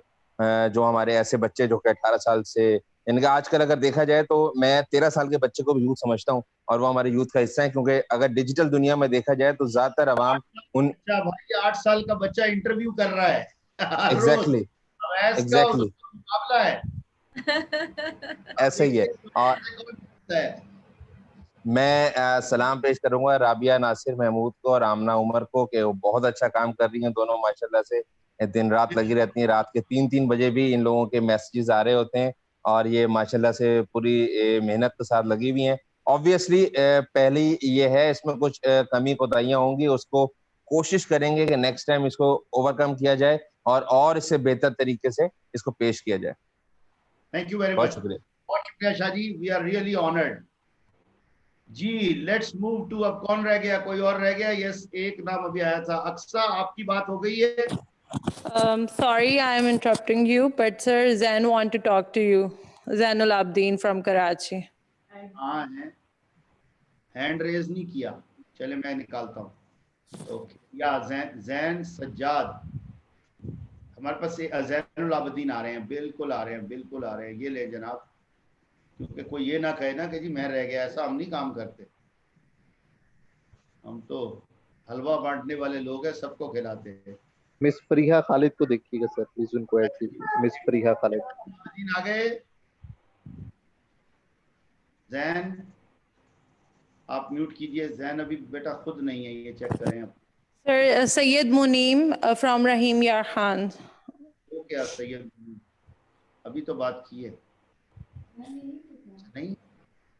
Speaker 16: جو ہمارے ایسے بچے جو کہ 18 سال سے, ان کا آج کل اگر دیکھا جائے تو میں 13 سال کے بچے کو بھی یوتھ سمجھتا ہوں اور وہ ہمارے یوتھ کا حصہ ہے, کیونکہ اگر ڈیجیٹل دنیا میں دیکھا جائے تو زیادہ تر عوام
Speaker 2: 8 سال کا بچہ انٹرویو کر رہا ہے
Speaker 16: ایگزیکٹلی
Speaker 2: مقابلہ ہے
Speaker 16: ایسے ہی ہے. اور میں سلام پیش کروں گا رابعہ ناصر محمود کو اور آمنہ عمر کو کہ وہ بہت اچھا کام کر رہی ہیں. دونوں ماشاءاللہ سے دن رات لگی رہتی ہیں, رات کے 3 بجے بھی ان لوگوں کے میسیجز آ رہے ہوتے ہیں اور یہ ماشاءاللہ سے پوری محنت کے ساتھ لگی ہوئی ہیں. آبویسلی پہلی یہ ہے اس میں کچھ کمی کوتاہیاں ہوں گی, اس کو کوشش کریں گے کہ نیکسٹ ٹائم اس کو اوور کم کیا جائے اور اس سے بہتر طریقے سے اس کو پیش کیا جائے.
Speaker 2: تھینک یو ویری
Speaker 16: بہت
Speaker 2: مچ.
Speaker 16: شکریہ.
Speaker 2: بہت شکریہ Shah ji, we are really honoured. جی لیٹس موو ٹو, اب کون رہ گیا, کوئی اور رہ گیا؟ یس ایک نام ابھی آیا تھا. اقصا آپ کی بات ہو گئی ہے.
Speaker 6: Sorry, I am interrupting you, but sir, Zain want to talk to you. Zainul Abdeen from Karachi.
Speaker 2: ہاں ہینڈ ریز نہیں کیا, چلے میں نکالتا ہوں. اوکے, یا زین سجاد ہمارے پاس زین العابدین آ رہے ہیں, بالکل آ رہے ہیں, بالکل آ رہے ہیں. یہ لے جناب, کیونکہ کوئی یہ نہ کہے نا کہ جی میں رہ گیا, ایسا ہم نہیں کام کرتے. ہم تو حلوہ بانٹنے والے لوگ ہیں, سب کو کھلاتے ہیں.
Speaker 7: مس فریحہ خالد کو دیکھیے گا سر پلیز, ان کو ایڈ کیجیے. مس فریحہ خالد
Speaker 2: آ گئے. زین آپ میوٹ کیجئے. زین ابھی بیٹا خود نہیں ہے, یہ چیک کریں آپ.
Speaker 6: Sir, Sayyid Muneem from Rahim Yar Khan.
Speaker 2: وہ کیا سید, ابھی تو بات کی ہے.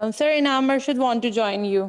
Speaker 6: Sir, Inam Arshad want to join you.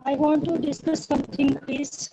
Speaker 17: I want to discuss something, please.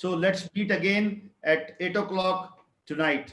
Speaker 2: So let's meet again at 8 o'clock tonight.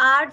Speaker 5: 8